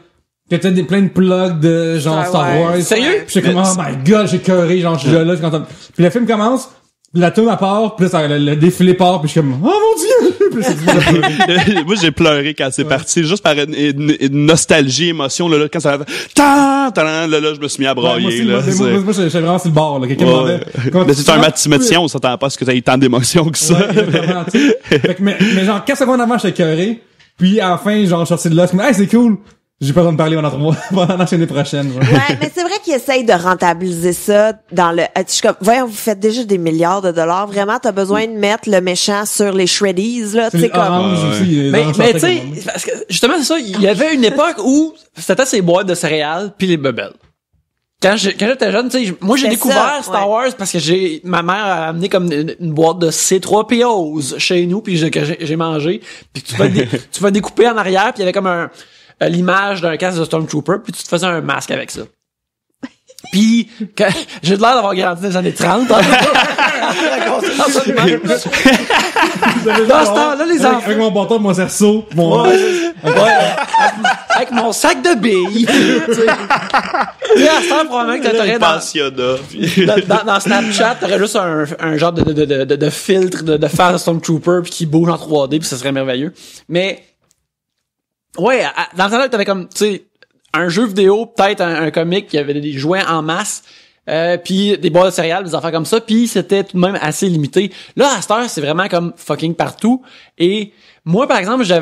que t'as plein de plugs de genre Star Wars. Sérieux? Pis j'étais comme, oh my god, j'ai cœuré, genre, je suis là, pis le film commence, la tourne à part, pis là, le défilé part, pis je suis comme, oh mon dieu! Moi, j'ai pleuré quand c'est parti, juste par une nostalgie, émotion, là, quand ça a fait, là, je me suis mis à brailler, là. Moi, j'étais vraiment sur le bord, là. Quelqu'un demandait. Mais c'est un mathématicien, on s'attend pas à ce que t'aies tant d'émotions que ça. Vraiment, mais genre, 4 secondes avant, j'étais cœuré, puis à la fin, genre, je suis sorti de là, je me dis, hey, c'est cool! J'ai pas le droit de parler pendant l'année prochaine. Ouais, mais c'est vrai qu'ils essayent de rentabiliser ça dans le... Je suis comme, voyons, vous faites déjà des milliards de dollars. Vraiment, t'as besoin de mettre le méchant sur les shreddies, là. Tu sais, comme... Mais tu sais, parce que, justement, c'est ça, il y avait une époque où c'était ces boîtes de céréales puis les bubbles. Quand j'étais jeune, tu sais, moi j'ai découvert Star Wars parce que ma mère a amené comme une boîte de C3POs chez nous puis que j'ai mangé. Puis tu vas découper en arrière puis il y avait comme l'image d'un casque de Stormtrooper, puis tu te faisais un masque avec ça. Puis, j'ai l'air d'avoir grandi dans les années 30. Dans ce temps-là, les enfants... Avec mon bâton, mon cerceau, avec mon sac de billes. Tu sais, à ce temps, probablement que t'aurais dans Snapchat, t'aurais juste un genre de filtre de faire Stormtrooper puis qui bouge en 3D puis ça serait merveilleux. Mais, ouais, dans le temps là, t'avais comme, tu sais, un jeu vidéo, peut-être un comic qui avait des jouets en masse, puis des boîtes de céréales, des affaires comme ça, puis c'était tout de même assez limité. Là, à cette heure, c'est vraiment comme fucking partout. Et moi, par exemple, je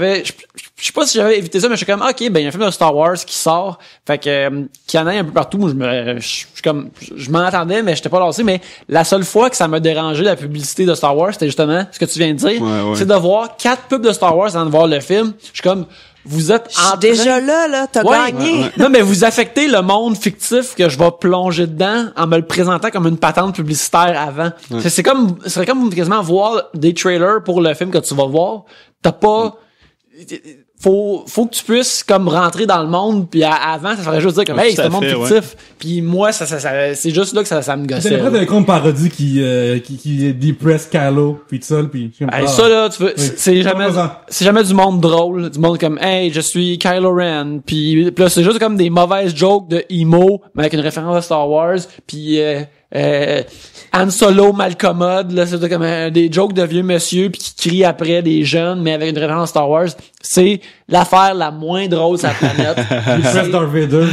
sais pas si j'avais évité ça, mais je suis comme, ok, ben, il y a un film de Star Wars qui sort, fait que, qu'il y en ait un peu partout. Moi, je m'en attendais, mais j'étais pas lancé, mais la seule fois que ça m'a dérangé la publicité de Star Wars, c'était justement ce que tu viens de dire. Ouais. C'est de voir 4 pubs de Star Wars avant de voir le film. Je suis comme, vous êtes en déjà là, t'as gagné. Ouais. Non, mais vous affectez le monde fictif que je vais plonger dedans en me le présentant comme une patente publicitaire avant. Ouais. Ce serait comme quasiment voir des trailers pour le film que tu vas voir. T'as pas, faut que tu puisses comme rentrer dans le monde, puis avant ça ferait juste dire comme hey, c'est un monde fictif. Ouais. Puis moi ça c'est juste là que ça me gossait. C'est après des comptes parodie qui depress Kylo puis tout ça puis ça là tu veux c'est jamais du monde drôle, du monde comme hey, je suis Kylo Ren, puis là c'est juste comme des mauvaises jokes de emo mais avec une référence à Star Wars, puis Han Solo malcommode, là, c'est comme des jokes de vieux monsieur puis qui crie après des jeunes, mais avec une référence à Star Wars. C'est l'affaire la moins drôle sur la planète. Depress Darth Vader.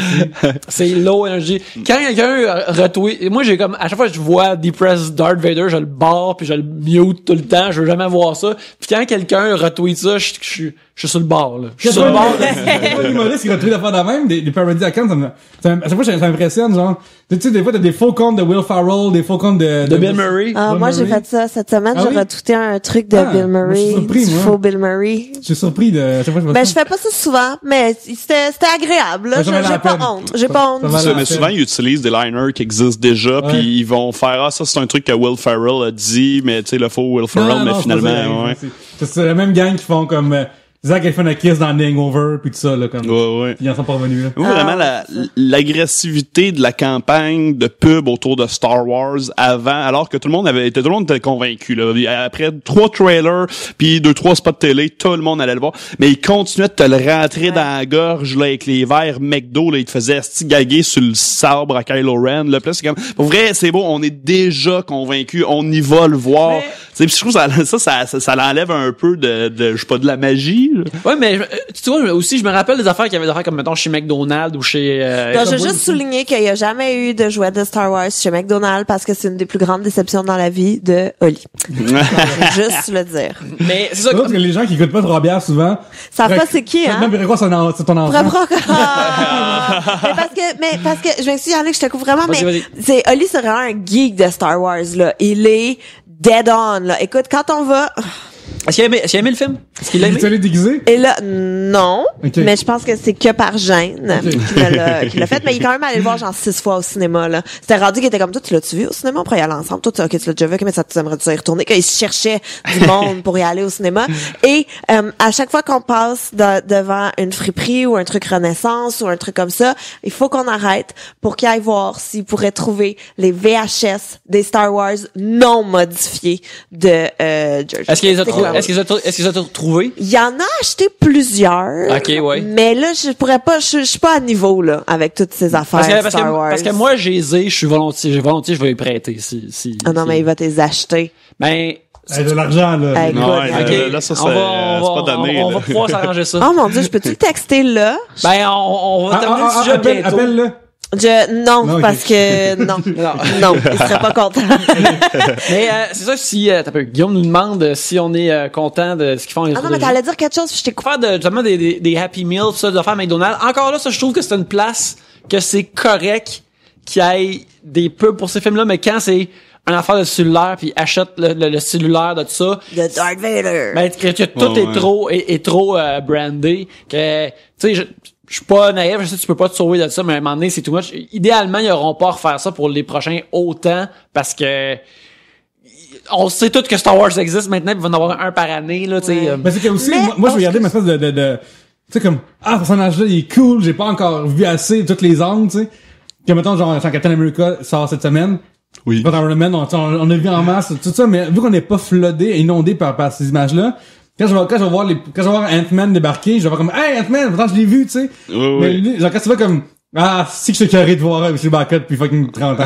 C'est low energy. Quand quelqu'un retweet, moi j'ai comme à chaque fois que je vois Depress Darth Vader, je le barre puis je le mute tout le temps, je veux jamais voir ça. Puis quand quelqu'un retweet ça, je suis sur le bord là. Je suis sur le bord. C'est pas l'humoriste qui retweet l'affaire de même, des parodies accounts, à chaque fois ça m'impressionne, genre tu sais des fois t'as des faux comptes de Will Ferrell, des faux comptes de Bill Murray. Moi j'ai fait ça cette semaine, j'ai retweeté un truc de Bill Murray, du faux Bill Murray. Je suis surpris de je fais pas ça souvent, mais c'était agréable là. J'ai pas honte. Mais souvent ils utilisent des liners qui existent déjà, puis ils vont faire ça c'est un truc que Will Ferrell a dit, mais tu sais le faux Will Ferrell, mais finalement c'est la même gang qui font comme Zach Galifianakis dans Hangover puis tout ça là comme ils en sont pas revenus là. Vraiment l'agressivité de la campagne de pub autour de Star Wars avant, alors que tout le monde était convaincu là. Après 3 trailers puis 2-3 spots télé, tout le monde allait le voir, mais ils continuaient de te le rentrer dans la gorge là avec les verres McDo là, ils te faisaient gaguer sur le sabre à Kylo Ren là. Puis là, c'est comme pour vrai, c'est beau, on est déjà convaincu, on y va le voir. Tu sais, je trouve ça l'enlève un peu de je sais pas de la magie. Ouais, mais tu vois aussi je me rappelle des affaires qu'il y avait des affaires comme mettons chez McDonald's ou chez je veux juste souligner qu'il y a jamais eu de jouets de Star Wars chez McDonald's parce que c'est une des plus grandes déceptions dans la vie de Oli. Je veux juste le dire. Mais c'est ça que les gens qui écoutent pas trop bière souvent savent pas c'est qui hein. Même quoi c'est ton enfant. mais parce que je m'excuse Yannick, je te coupe vraiment mais c'est Oli c'est vraiment un geek de Star Wars là. Il est dead on là. Écoute, quand on va Est-ce qu'il a aimé le film? Est-ce qu'il l'a aimé? Tu allé déguisé? Et là, non. Okay. Mais je pense que c'est que par gêne qu'il l'a fait. Mais il est quand même allé le voir genre 6 fois au cinéma, là. C'était rendu qu'il était comme, toi, tu l'as-tu vu au cinéma? On pourrait y aller ensemble. Toi, ok, tu l'as déjà vu, mais ça t'aimerais-tu y retourner? Qu'il cherchait du monde pour y aller au cinéma. Et, à chaque fois qu'on passe devant une friperie ou un truc Renaissance ou un truc comme ça, il faut qu'on arrête pour qu'il aille voir s'il pourrait trouver les VHS des Star Wars non modifiés de, George. Est-ce qu'ils ont trouvé? Il y en a acheté plusieurs. OK, ouais. Mais là, je pourrais pas, je suis pas à niveau, là, avec toutes ces affaires Star Wars. Parce que moi, je suis volontiers, je vais les prêter, si. Ah non, mais il va te les acheter. Ben, de l'argent, là. Non, là, ça, c'est pas donné. On va pouvoir s'arranger ça. Oh mon Dieu, je peux-tu le texter là? Ben, on va terminer le sujet bientôt. Appelle-le. Non, parce que non, il serait pas content. Mais c'est ça, si Guillaume nous demande si on est content de ce qu'ils font. Ah non, mais t'allais dire quelque chose, je t'ai coupé. Faire justement des Happy Meals, ça, de faire McDonald's. Encore là, ça, je trouve que c'est une place que c'est correct qu'il y ait des pubs pour ces films-là, mais quand c'est une affaire de cellulaire puis achète le cellulaire de tout ça. De Darth Vader. Ben, que tout est trop brandé, que, tu sais, je suis pas naïf, je sais que tu peux pas te sauver de ça, mais à un moment donné, c'est too much. Idéalement, ils auront pas à refaire ça pour les prochains autant, parce que on sait tous que Star Wars existe maintenant, il va en avoir un par année, là, tu sais. Mais c'est que aussi, moi, je vais regarder ma espèce de tu sais, comme, ce personnage-là, il est cool, j'ai pas encore vu assez toutes les angles, tu sais. Que, mettons, genre, quand Captain America sort cette semaine. Oui. Pas dans Iron Man, on a vu en masse, tout ça, mais vu qu'on n'est pas floodé, inondé par ces images-là, quand je vais voir Ant-Man débarquer, je vais voir comme, hey, Ant-Man, pourtant je l'ai vu, tu sais. Mais lui, genre, quand tu vas comme, si que je suis carré de voir Monsieur Barcott puis fucking 30 ans.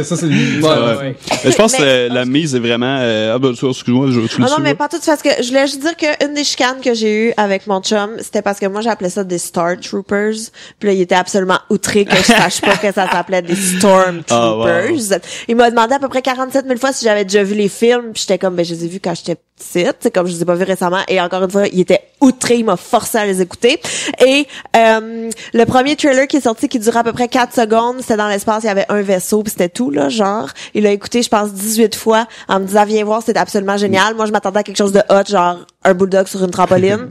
Ça, c'est ouais. Je pense que la mise est vraiment, excuse-moi, non, mais pas tout, parce que je voulais juste dire qu'une des chicanes que j'ai eues avec mon chum, c'était parce que moi, j'appelais ça des Star Troopers. Puis là, il était absolument outré que je sache pas que ça s'appelait des Storm Troopers. Wow. Il m'a demandé à peu près 47 000 fois si j'avais déjà vu les films. Puis j'étais comme, je les ai vus quand j'étais petite. C'est comme je les ai pas vus récemment. Et encore une fois, il était outré. Il m'a forcé à les écouter. Et, le premier trailer qui est sorti, qui durait à peu près 4 secondes, c'était dans l'espace, il y avait un vaisseau, puis c'était tout, là, genre. Il l'a écouté, je pense, 18 fois, en me disant, viens voir, c'était absolument génial. Moi, je m'attendais à quelque chose de hot, genre, un bulldog sur une trampoline.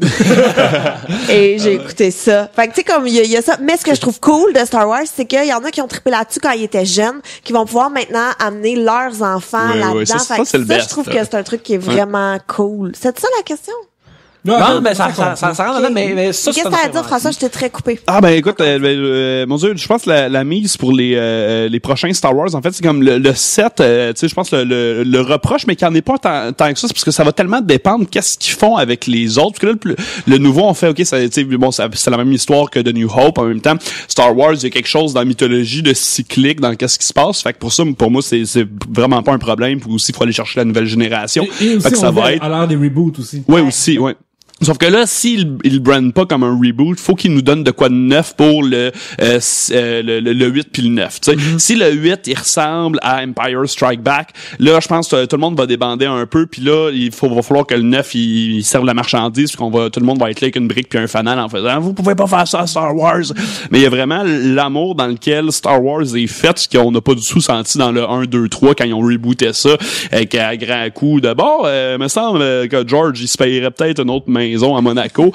Et j'ai écouté ça. Fait que, tu sais, comme, il y a ça. Mais ce que je trouve cool de Star Wars, c'est qu'il y en a qui ont trippé là-dessus quand ils étaient jeunes, qui vont pouvoir maintenant amener leurs enfants là-dedans. Ça, c'est le best. Je trouve que c'est un truc qui est vraiment cool. C'est ça la question? Non, mais ça rentre dedans, mais ça, qu'est-ce que t'as à dire, François? Je t'ai très coupé. Écoute, mon Dieu, je pense que la mise pour les prochains Star Wars, en fait, c'est comme le 7, tu sais, je pense le reproche, mais qu'il n'y en ait pas tant que ça, c'est parce que ça va tellement dépendre qu'est-ce qu'ils font avec les autres. Parce que là, le nouveau, on fait, c'est la même histoire que The New Hope. En même temps, Star Wars, il y a quelque chose dans la mythologie de cyclique dans qu'est-ce qui se passe. Fait que pour moi, c'est vraiment pas un problème. Puis aussi, il faut aller chercher la nouvelle génération. Et aussi, fait que ça va être à l'heure des reboots aussi. Ouais, aussi, ouais. Sauf que là, s'il brand pas comme un reboot, faut qu'il nous donne de quoi de neuf pour le 8 puis le 9, tu sais. Si le 8, il ressemble à Empire Strike Back, là, je pense que tout le monde va débander un peu, puis là, va falloir que le 9, il serve la marchandise, puis tout le monde va être là avec une brique puis un fanal en faisant, vous pouvez pas faire ça à Star Wars. Mais il y a vraiment l'amour dans lequel Star Wars est fait, ce qu'on n'a pas du tout senti dans le 1, 2, 3 quand ils ont rebooté ça, avec un grand coup de bord, me semble que George, il se payerait peut-être une autre maison à Monaco.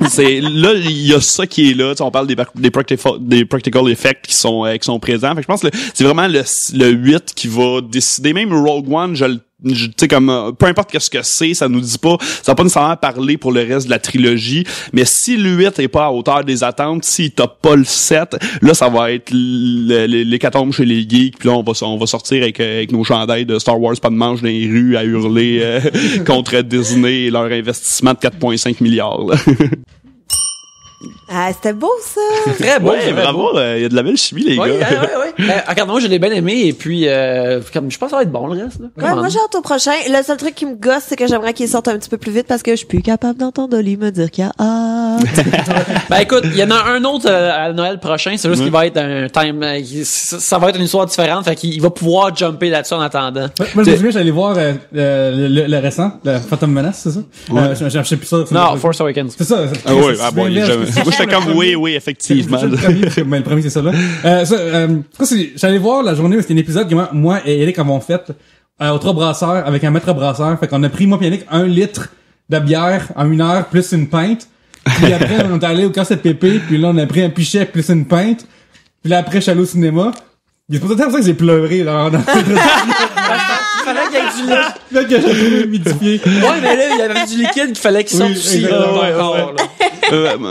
C'est là, il y a ça qui est là. On parle des practical effects qui sont présents. Fait que je pense que c'est vraiment le 8 qui va décider. Même Rogue One, tu sais, comme peu importe qu'est-ce que c'est, ça nous dit pas, ça va pas nécessairement parler pour le reste de la trilogie, mais si le 8 est pas à hauteur des attentes, s'il tape pas le 7, là ça va être l'hécatombe chez les geeks, puis là on va sortir avec nos chandails de Star Wars pas de manche dans les rues à hurler contre Disney et leur investissement de 4,5 milliards. Là. Ah, c'était beau, ça! Très beau! Ouais, bravo! Il y a de la belle chimie, les gars. Regarde, moi, je l'ai bien aimé, et puis, je pense que ça va être bon, le reste, là. Ouais, moi, j'ai hâte au prochain. Le seul truc qui me gosse, c'est que j'aimerais qu'il sorte un petit peu plus vite parce que je suis plus capable d'entendre Oli me dire qu'il y a hâte. Écoute, il y en a un autre à Noël prochain, c'est juste qu'il va être un time, ça va être une histoire différente, fait qu'il va pouvoir jumper là-dessus en attendant. Moi, je me souviens, j'allais voir, le récent, le Phantom Menace, c'est ça? Ouais. Je sais plus ça. Non, Force Awakens. C'est ça. Moi, j'étais comme, oui, effectivement. Le premier, c'est ça, là. J'allais voir la journée où c'était un épisode que moi et Eric avons fait, aux 3 brasseurs, avec un maître brasseur. Fait qu'on a pris, moi et Eric, 1 litre de bière en 1 heure, plus une pinte. Puis après, on est allé au Casse Pépé, puis là, on a pris un pichet plus une pinte. Puis là, après, je suis allé au cinéma. C'est pour ça que j'ai pleuré, là. Il fallait qu'il y ait du liquide. Là, que j'ai trouvé humidifié. Ouais, mais là, il y avait du liquide qu'il fallait qu'il sorte aussi.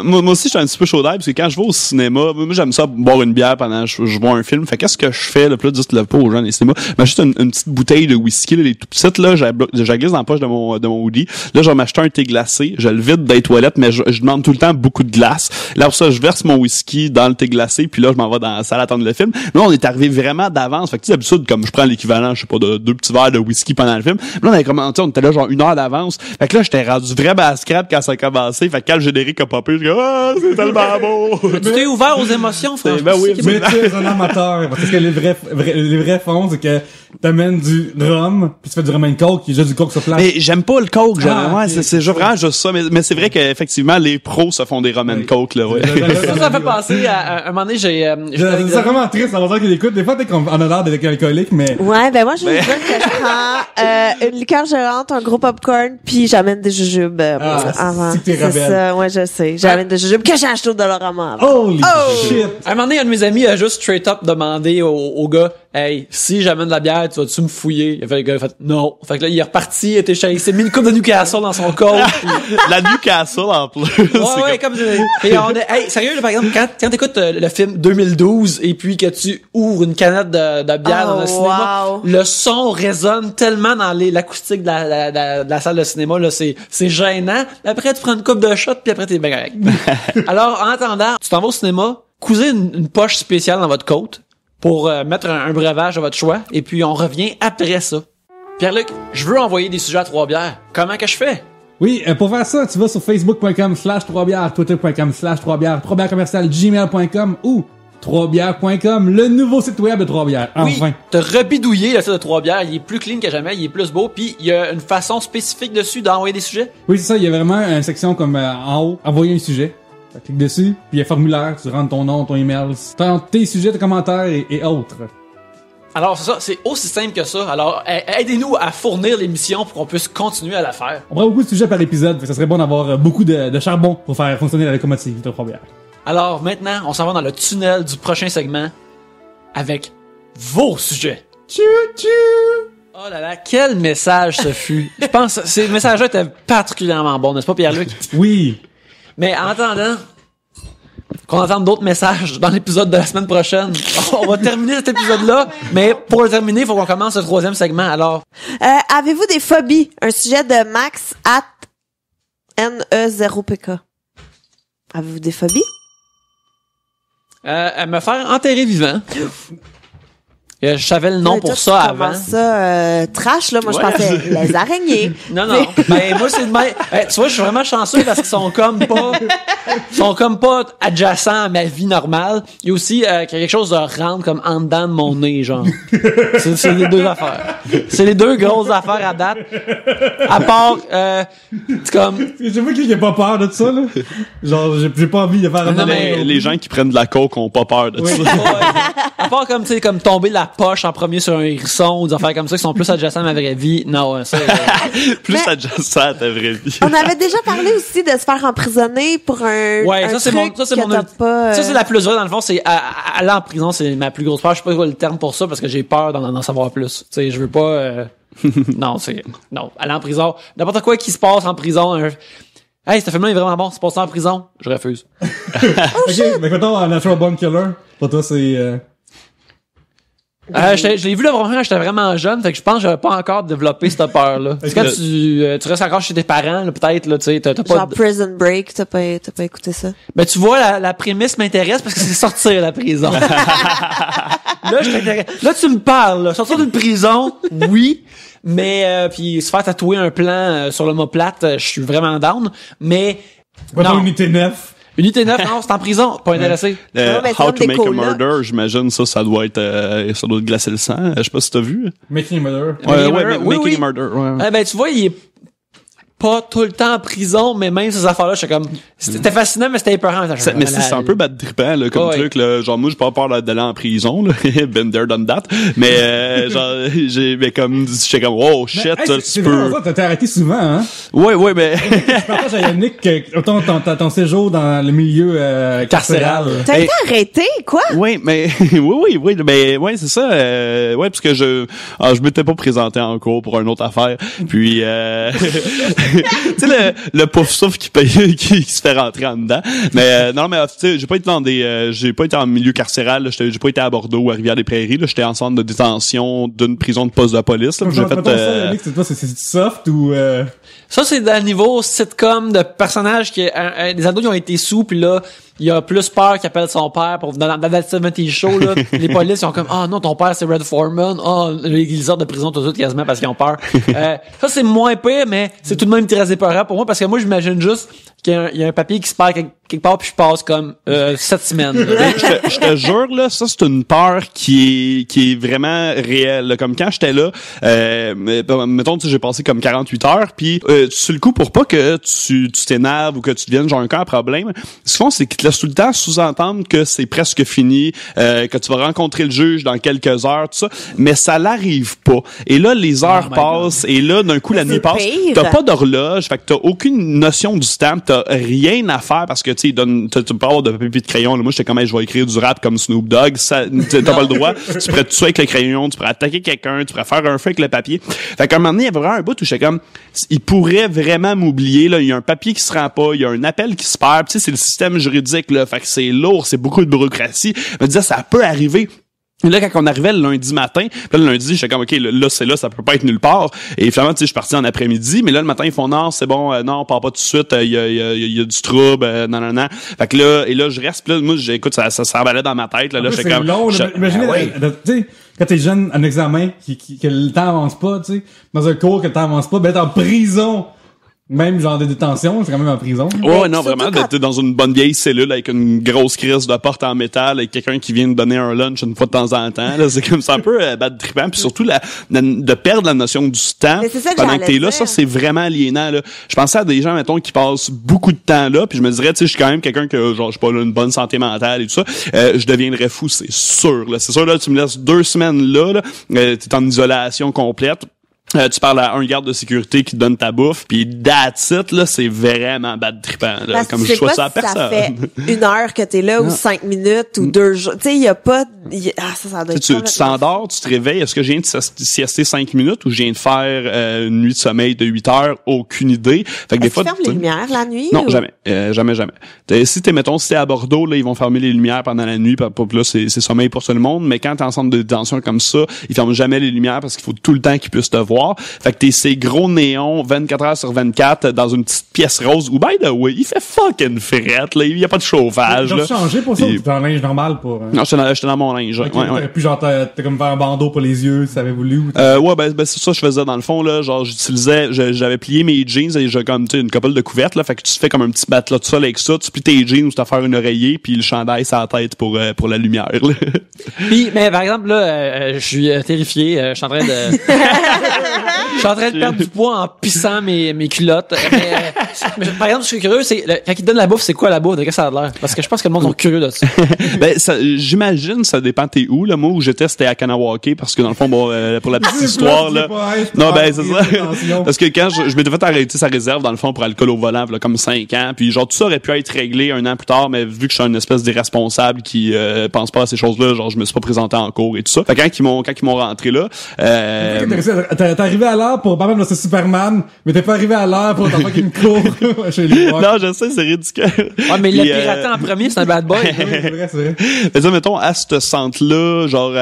Moi aussi, je suis un petit peu chaud d'air, parce que quand je vais au cinéma, moi, j'aime ça boire une bière pendant que je vois un film. Fait qu'est-ce que je fais, là, plus dites-le pas aux gens des cinémas. M'achète une petite bouteille de whisky, là, les tout petites, là, je la glisse dans la poche de mon hoodie. Là, je vais m'acheter un thé glacé. Je le vide dans les toilettes, mais je demande tout le temps beaucoup de glace. Là, pour ça, je verse mon whisky dans le thé glacé, puis là, je m'en vais dans la salle attendre le film. Là, on est arrivé vraiment d'avance. Fait que, tu sais, d'habitude, comme je prends l'équivalent, je sais pas, de 2 petits verres de whisky pendant le film. Là, on était là genre 1 heure d'avance. Fait que là, j'étais rendu vraiment à scrap quand ça a commencé. Fait que quand le générique a popé, je dis, c'est tellement beau! Tu t'es ouvert aux émotions, franchement. Ben oui, mais tu es un amateur. Parce que les vrais fonds, c'est que t'amènes du rhum, puis tu fais du rum and coke, il y a juste du coke sur place. Mais j'aime pas le coke, okay. C'est vraiment juste ça. Mais c'est vrai qu'effectivement, les pros se font des rum and coke, là, ouais. Ça fait passer à un moment donné, c'est vraiment triste, ça va dire qu'il écoute. Des fois, t'es en a l'air d'être alcoolique, mais. Ouais, ben moi, je veux dire que je prends, une liqueur gérante, un gros popcorn, puis j'amène des jujubes, avant. C'est ça, ouais, je sais. J'amène des jujubes que j'ai acheté au Dollarama avant. Holy shit! À un moment donné, un de mes amis a juste straight up demandé au gars, hey, si j'amène de la bière, tu vas-tu me fouiller? Il a fait, le gars, il a fait, non. Fait que là, il est reparti, il s'est mis une coupe de Newcastle dans son coat. La Newcastle, en plus. Ouais, comme et on est, hey, sérieux, là, par exemple, quand t'écoutes le film 2012 et puis que tu ouvres une canette de bière dans le cinéma, le son résonne tellement dans l'acoustique de la salle de cinéma, là, c'est gênant. Après, tu prends une coupe de shot puis après, t'es bien correct. Alors, en attendant, tu t'en vas au cinéma, cousez une poche spéciale dans votre côte pour mettre un breuvage à votre choix, et puis on revient après ça. Pierre-Luc, je veux envoyer des sujets à Trois-Bières. Comment que je fais? Oui, pour faire ça, tu vas sur facebook.com/3bières, twitter.com/3bières, 3bières@gmail.com ou 3bières.com, le nouveau site web de Trois-Bières. Enfin. Oui, t'as rebidouillé le site de Trois-Bières, il est plus clean que jamais, il est plus beau, puis il y a une façon spécifique dessus d'envoyer des sujets. Oui, c'est ça, il y a vraiment une section comme en haut, envoyer un sujet. Tu cliques dessus, puis il y a un formulaire, tu rentres ton nom, ton email, tes sujets, tes commentaires et autres. Alors, c'est ça, c'est aussi simple que ça. Alors, aidez-nous à fournir l'émission pour qu'on puisse continuer à la faire. On prend beaucoup de sujets par épisode, fait que ça serait bon d'avoir beaucoup de charbon pour faire fonctionner la locomotive de Trois-Bières. Alors, maintenant, on s'en va dans le tunnel du prochain segment avec vos sujets. Tchou-tchou! Oh là là, quel message ce fut. Je pense que ces messages-là étaient particulièrement bons, n'est-ce pas, Pierre-Luc? Oui. Mais en attendant qu'on entende d'autres messages dans l'épisode de la semaine prochaine, on va terminer cet épisode-là, mais pour le terminer, il faut qu'on commence le troisième segment. Alors, avez-vous des phobies? Un sujet de Max @NE0PK. Avez-vous des phobies? me faire enterrer vivant. Je savais le nom pour ça avant. Ça, trash, là. Moi, je pensais les araignées. Non. Ben, moi, c'est de même. Tu vois, je suis vraiment chanceux parce qu'ils sont comme pas adjacents à ma vie normale. Il y a aussi quelque chose de rendre comme en dedans de mon nez, genre. C'est les deux affaires. C'est les deux grosses affaires à date. À part, c'est comme... Je sais pas qui a pas peur de ça, là. Genre, j'ai pas envie de faire... Non, mais les gens qui prennent de la coke ont pas peur de ça. Ouais. À part comme, tu sais, comme tomber la poche en premier sur un hérisson ou des affaires comme ça qui sont plus adjacents à ma vraie vie. Non, ça... plus adjacent à ta vraie vie. On avait déjà parlé aussi de se faire emprisonner pour un ça c'est la plus vraie dans le fond, c'est aller en prison, c'est ma plus grosse peur. Je sais pas quoi le terme pour ça parce que j'ai peur d'en savoir plus. Tu sais, je veux pas non, aller en prison, n'importe quoi qui se passe en prison. Hey, ce film-là est vraiment bon, c'est passé en prison, je refuse. OK, mais mettons Natural Born Killer, pour toi c'est je l'ai vu là vraiment quand j'étais vraiment jeune, fait que je pense que j'avais pas encore développé cette peur-là. C'est quand tu restes encore chez tes parents, là, peut-être, là, tu sais, t'as pas... Genre Prison Break, t'as pas écouté ça? Ben, tu vois, la prémisse m'intéresse parce que c'est sortir de la prison. Là, je t'intéresse. Là, tu me parles, là. Sortir d'une prison, oui. Mais, puis se faire tatouer un plan sur l'omoplate, je suis vraiment down. Mais, non. Unité 9. Unité 9, non, c'est en prison, pas intéressé. How to Make a Murder, j'imagine ça doit glacer le sang. Je sais pas si t'as vu. Making a Murder. Making a Murder. Ouais. Ben, tu vois, il est pas tout le temps en prison, mais même ces affaires-là, j'étais comme, c'était fascinant, mais c'était épeurant. Mais c'est un peu bad trippant, là, comme truc, là. Genre, moi, j'ai pas peur d'aller en prison, là. Been there, done that. Mais, genre, j'étais comme, oh, shit, tu peux. T'as arrêté souvent, hein? Ouais, mais. Je partage à Yannick ton séjour dans le milieu, carcéral. T'as été arrêté, quoi? Oui, mais, oui, mais, ouais, c'est ça, ouais, parce que je m'étais pas présenté en cours pour une autre affaire. Puis, tu sais, le pouf souffle qui se fait rentrer en dedans. Mais non, mais tu sais, j'ai pas été en milieu carcéral, là. J'ai pas été à Bordeaux ou à Rivière-des-Prairies, là. J'étais en centre de détention d'une prison de poste de police, là. J'ai fait c'est soft ou Ça, c'est dans le niveau sitcom de personnages des ados qui ont été sous, puis là, il a plus peur qu'il appelle son père pour dans la TV show, là. Les polices sont comme, non, ton père, c'est Red Foreman. Ils sortent de prison tout de suite quasiment parce qu'ils ont peur. Ça, c'est moins pire, mais c'est tout de même très épeurant pour moi parce que moi, j'imagine juste qu'il y a un papier qui se perd quelque part puis je passe comme 7 semaines. Je te jure, là, ça, c'est une peur qui est vraiment réelle, là. Comme quand j'étais là, mettons, j'ai passé comme 48 heures puis sur le coup, pour pas que tu t'énerves ou que tu deviennes genre un cas à problème, ce qu'ils font, c'est qu'ils te laissent tout le temps sous-entendre que c'est presque fini, que tu vas rencontrer le juge dans quelques heures, tout ça, mais ça l'arrive pas. Et là, les heures passent, et là, d'un coup, la nuit passe. T'as pas d'horloge, fait que t'as aucune notion du temps, t'as rien à faire parce que tu sais, tu peux avoir de papier de crayon, là. Moi, j'étais comme, je vais écrire du rap comme Snoop Dogg. Ça, t'as pas le droit. Tu pourrais tuer avec le crayon, tu pourrais attaquer quelqu'un, tu pourrais faire un feu avec le papier. Fait qu'à un moment donné, il y avait vraiment un bout où j'étais comme, il pourrait vraiment m'oublier, là. Il y a un papier qui se rend pas, il y a un appel qui se perd. Tu sais, c'est le système juridique, là. Fait que c'est lourd, c'est beaucoup de bureaucratie. Je me disais, ça peut arriver. Et là, quand on arrivait le lundi matin, puis là, le lundi, j'étais comme, OK, là, c'est là, ça peut pas être nulle part. Et finalement, tu sais, je suis parti en après-midi, mais là, le matin, ils font, non, c'est bon, non, on part pas tout de suite, il y a du trouble, non. Fait que là, et là, je reste, puis là, moi, j'écoute, ça s'emballait dans ma tête, là, j'étais comme... Long, imaginez, tu sais, quand t'es jeune, un examen, que le temps avance pas, tu sais, dans un cours que le temps avance pas, ben, t'es en prison. Même genre de détention, c'est quand même en prison. Ouais, non, vraiment, t'es dans une bonne vieille cellule avec une grosse crise de porte en métal, avec quelqu'un qui vient de donner un lunch une fois de temps en temps. Là, c'est comme ça un peu bad trippant, puis surtout de perdre la notion du temps pendant que t'es là, ça c'est vraiment aliénant. Là. Je pensais à des gens, mettons, qui passent beaucoup de temps là, puis je me dirais, tu sais, je suis quand même quelqu'un que genre, je suis pas là, une bonne santé mentale et tout ça. Je deviendrais fou, c'est sûr. Là, c'est sûr. Là, tu me laisses 2 semaines là, t'es en isolation complète. Tu parles à un garde de sécurité qui te donne ta bouffe, puis that's it, là, c'est vraiment bad trippant, là, comme je souhaite ça à personne. Ça fait 1 heure que t'es là, ou 5 minutes, ou 2 jours. Tu sais, il y a pas, ça doit être tu t'endors, tu te réveilles, est-ce que je viens de siester 5 minutes ou je viens de faire une nuit de sommeil de 8 heures? Aucune idée. Fait que des fois, tu fermes les lumières la nuit? Non, jamais. Si t'es à Bordeaux, là, ils vont fermer les lumières pendant la nuit, là, c'est sommeil pour tout le monde, mais quand t'es en centre de détention comme ça, ils ferment jamais les lumières parce qu'il faut tout le temps qu'ils puissent te voir. Fait que t'es ces gros néons 24 heures sur 24 dans une petite pièce rose où, by the way, il fait fucking frette, là. Il y a pas de chauffage, là. T'as changé pour ça ou t'es en linge normal pour... Non, j'étais dans mon linge. Okay, ouais. Puis genre, t'as comme fait un bandeau pour les yeux, si t'avais voulu ou ouais, ben, c'est ça que je faisais dans le fond, là. Genre, j'avais plié mes jeans et j'ai comme, tu sais, une couple de couvertes, là. Fait que tu te fais comme un petit matelas de sol avec ça. Tu plies tes jeans ou tu vas faire une oreiller puis le chandail sur la tête pour la lumière, là. Puis, mais par exemple, là, je suis terrifié. Je suis en train de... Je suis en train de perdre du poids en pissant mes culottes. Mais, par exemple, je suis curieux, quand ils te donnent la bouffe, c'est quoi la bouffe? De qu'est-ce que ça a l'air? Parce que je pense que le monde sont curieux de ça. Ben, j'imagine, ça dépend t'es où, là. Moi, où j'étais, c'était à Kanawake, parce que dans le fond, bon, pour la petite histoire, là. Non, ben, c'est ça. Parce que quand je m'étais fait arrêter sa réserve, dans le fond, pour alcool au volant, là, comme 5 ans. Puis, genre, tout ça aurait pu être réglé 1 an plus tard, mais vu que je suis une espèce d'irresponsable qui, pense pas à ces choses-là, genre, je me suis pas présenté en cours et tout ça. Fait que quand ils m'ont rentré là, t'es arrivé à l'heure pour Batman vs Superman, mais t'es pas arrivé à l'heure pour t'en faire une cour chez lui. Non, je sais, c'est ridicule. Ah, mais il l'a piraté en premier, c'est un bad boy. C'est vrai. Mais ça, mettons, à ce centre-là, genre,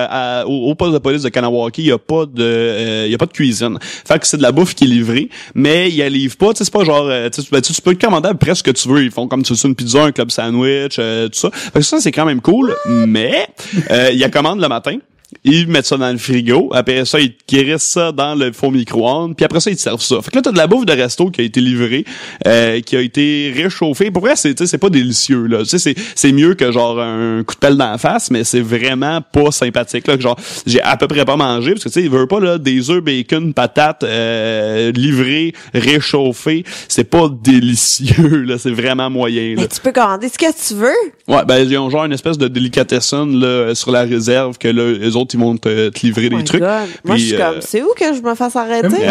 au poste de police de Kanawake, il y a pas de cuisine. Fait que c'est de la bouffe qui est livrée, mais ils la livrent pas, tu sais, c'est pas genre, tu peux te commander presque ce que tu veux. Ils font comme tu sais, une pizza, un club sandwich, tout ça. Fait que ça, c'est quand même cool, mais, il y a commande le matin. Ils mettent ça dans le frigo. Après ça, ils guérissent ça dans le faux micro-ondes. Puis après ça, ils te servent ça. Fait que là, t'as de la bouffe de resto qui a été livrée, qui a été réchauffée. Pour vrai, c'est pas délicieux, là. Tu sais, c'est mieux que genre un coup de pelle dans la face, mais c'est vraiment pas sympathique, là. Que genre, j'ai à peu près pas mangé, parce que tu sais, ils veulent pas, là, des œufs, bacon, patates, livrés, réchauffés. C'est pas délicieux, là. C'est vraiment moyen, là. Mais tu peux commander ce que tu veux. Ouais, ben, ils ont genre une espèce de délicatessen, là, sur la réserve, que là, les autres, ils vont te livrer des trucs. God. Moi, je suis comme, c'est où que je me fasse arrêter?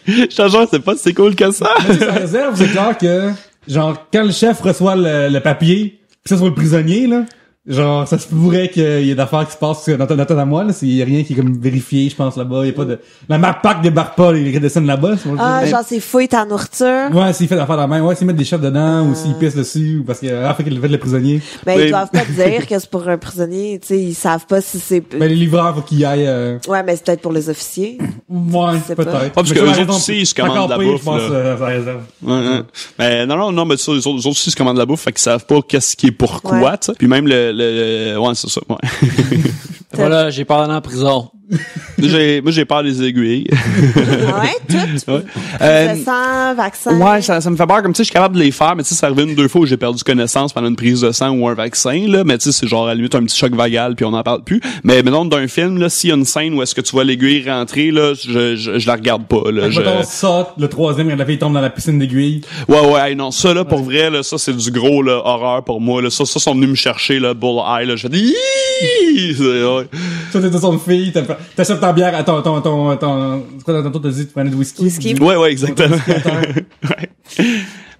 Je te jure, c'est pas si cool que ça. Mais sa réserve, c'est clair que, genre, quand le chef reçoit le papier, pis ça sur le prisonnier, là, genre, ça se pourrait qu'il y ait d'affaires qui se passent dans ta à moi, là. Il y a rien qui est comme vérifié, je pense, là-bas. Il y a pas de, la map pack débarque pas, ils redescendent là-bas. Genre, c'est fouille ta nourriture. Ouais, s'il fait d'affaires dans la main, ouais, s'il met des chefs dedans, ou s'il pisse dessus, ou parce qu'il a fait qu'il fait le prisonnier. Ben, ils doivent pas te dire que c'est pour un prisonnier, tu sais, ils savent pas si c'est... Ben, les livreurs, faut qu'ils aillent, Ouais, mais c'est peut-être pour les officiers. Ouais, peut-être. Ah, parce que eux autres aussi, ils se commandent de la bouffe, je pense, sa réserve. Ouais. Mais non, mais ça, les autres aussi, ils se commandent de la bouffe, fait qu'ils savent pas qu'est-ce qui est pourquoi, tu sais. Puis même ouais, c'est ça, ouais. Voilà, j'ai peur d'aller en prison. Moi, j'ai peur des aiguilles. Ouais, tout. Ouais. Sang, vaccin. Ouais, ça me fait peur. Comme, tu sais, je suis capable de les faire, mais tu sais, ça arrive 1 ou 2 fois où j'ai perdu connaissance pendant une prise de sang ou un vaccin, là. Mais tu sais, c'est genre, à la limite, un petit choc vagal, puis on n'en parle plus. Mais mettons, d'un film, là, s'il y a une scène où est-ce que tu vois l'aiguille rentrer, là, je la regarde pas, là. Mettons ça, le 3e, quand la fille tombe dans la piscine d'aiguille. Ouais, non, ça, là, pour vrai, là, ça, c'est du gros, là, horreur pour moi, là. Ça, sont venus me chercher, là, bullseye, là. Je fais ouais. Ça, t'es son fille, t'achètes ta bière à ton, c'est quoi, tantôt, t'as dit, tu prenais du whisky? Ouais, exactement. Ouais.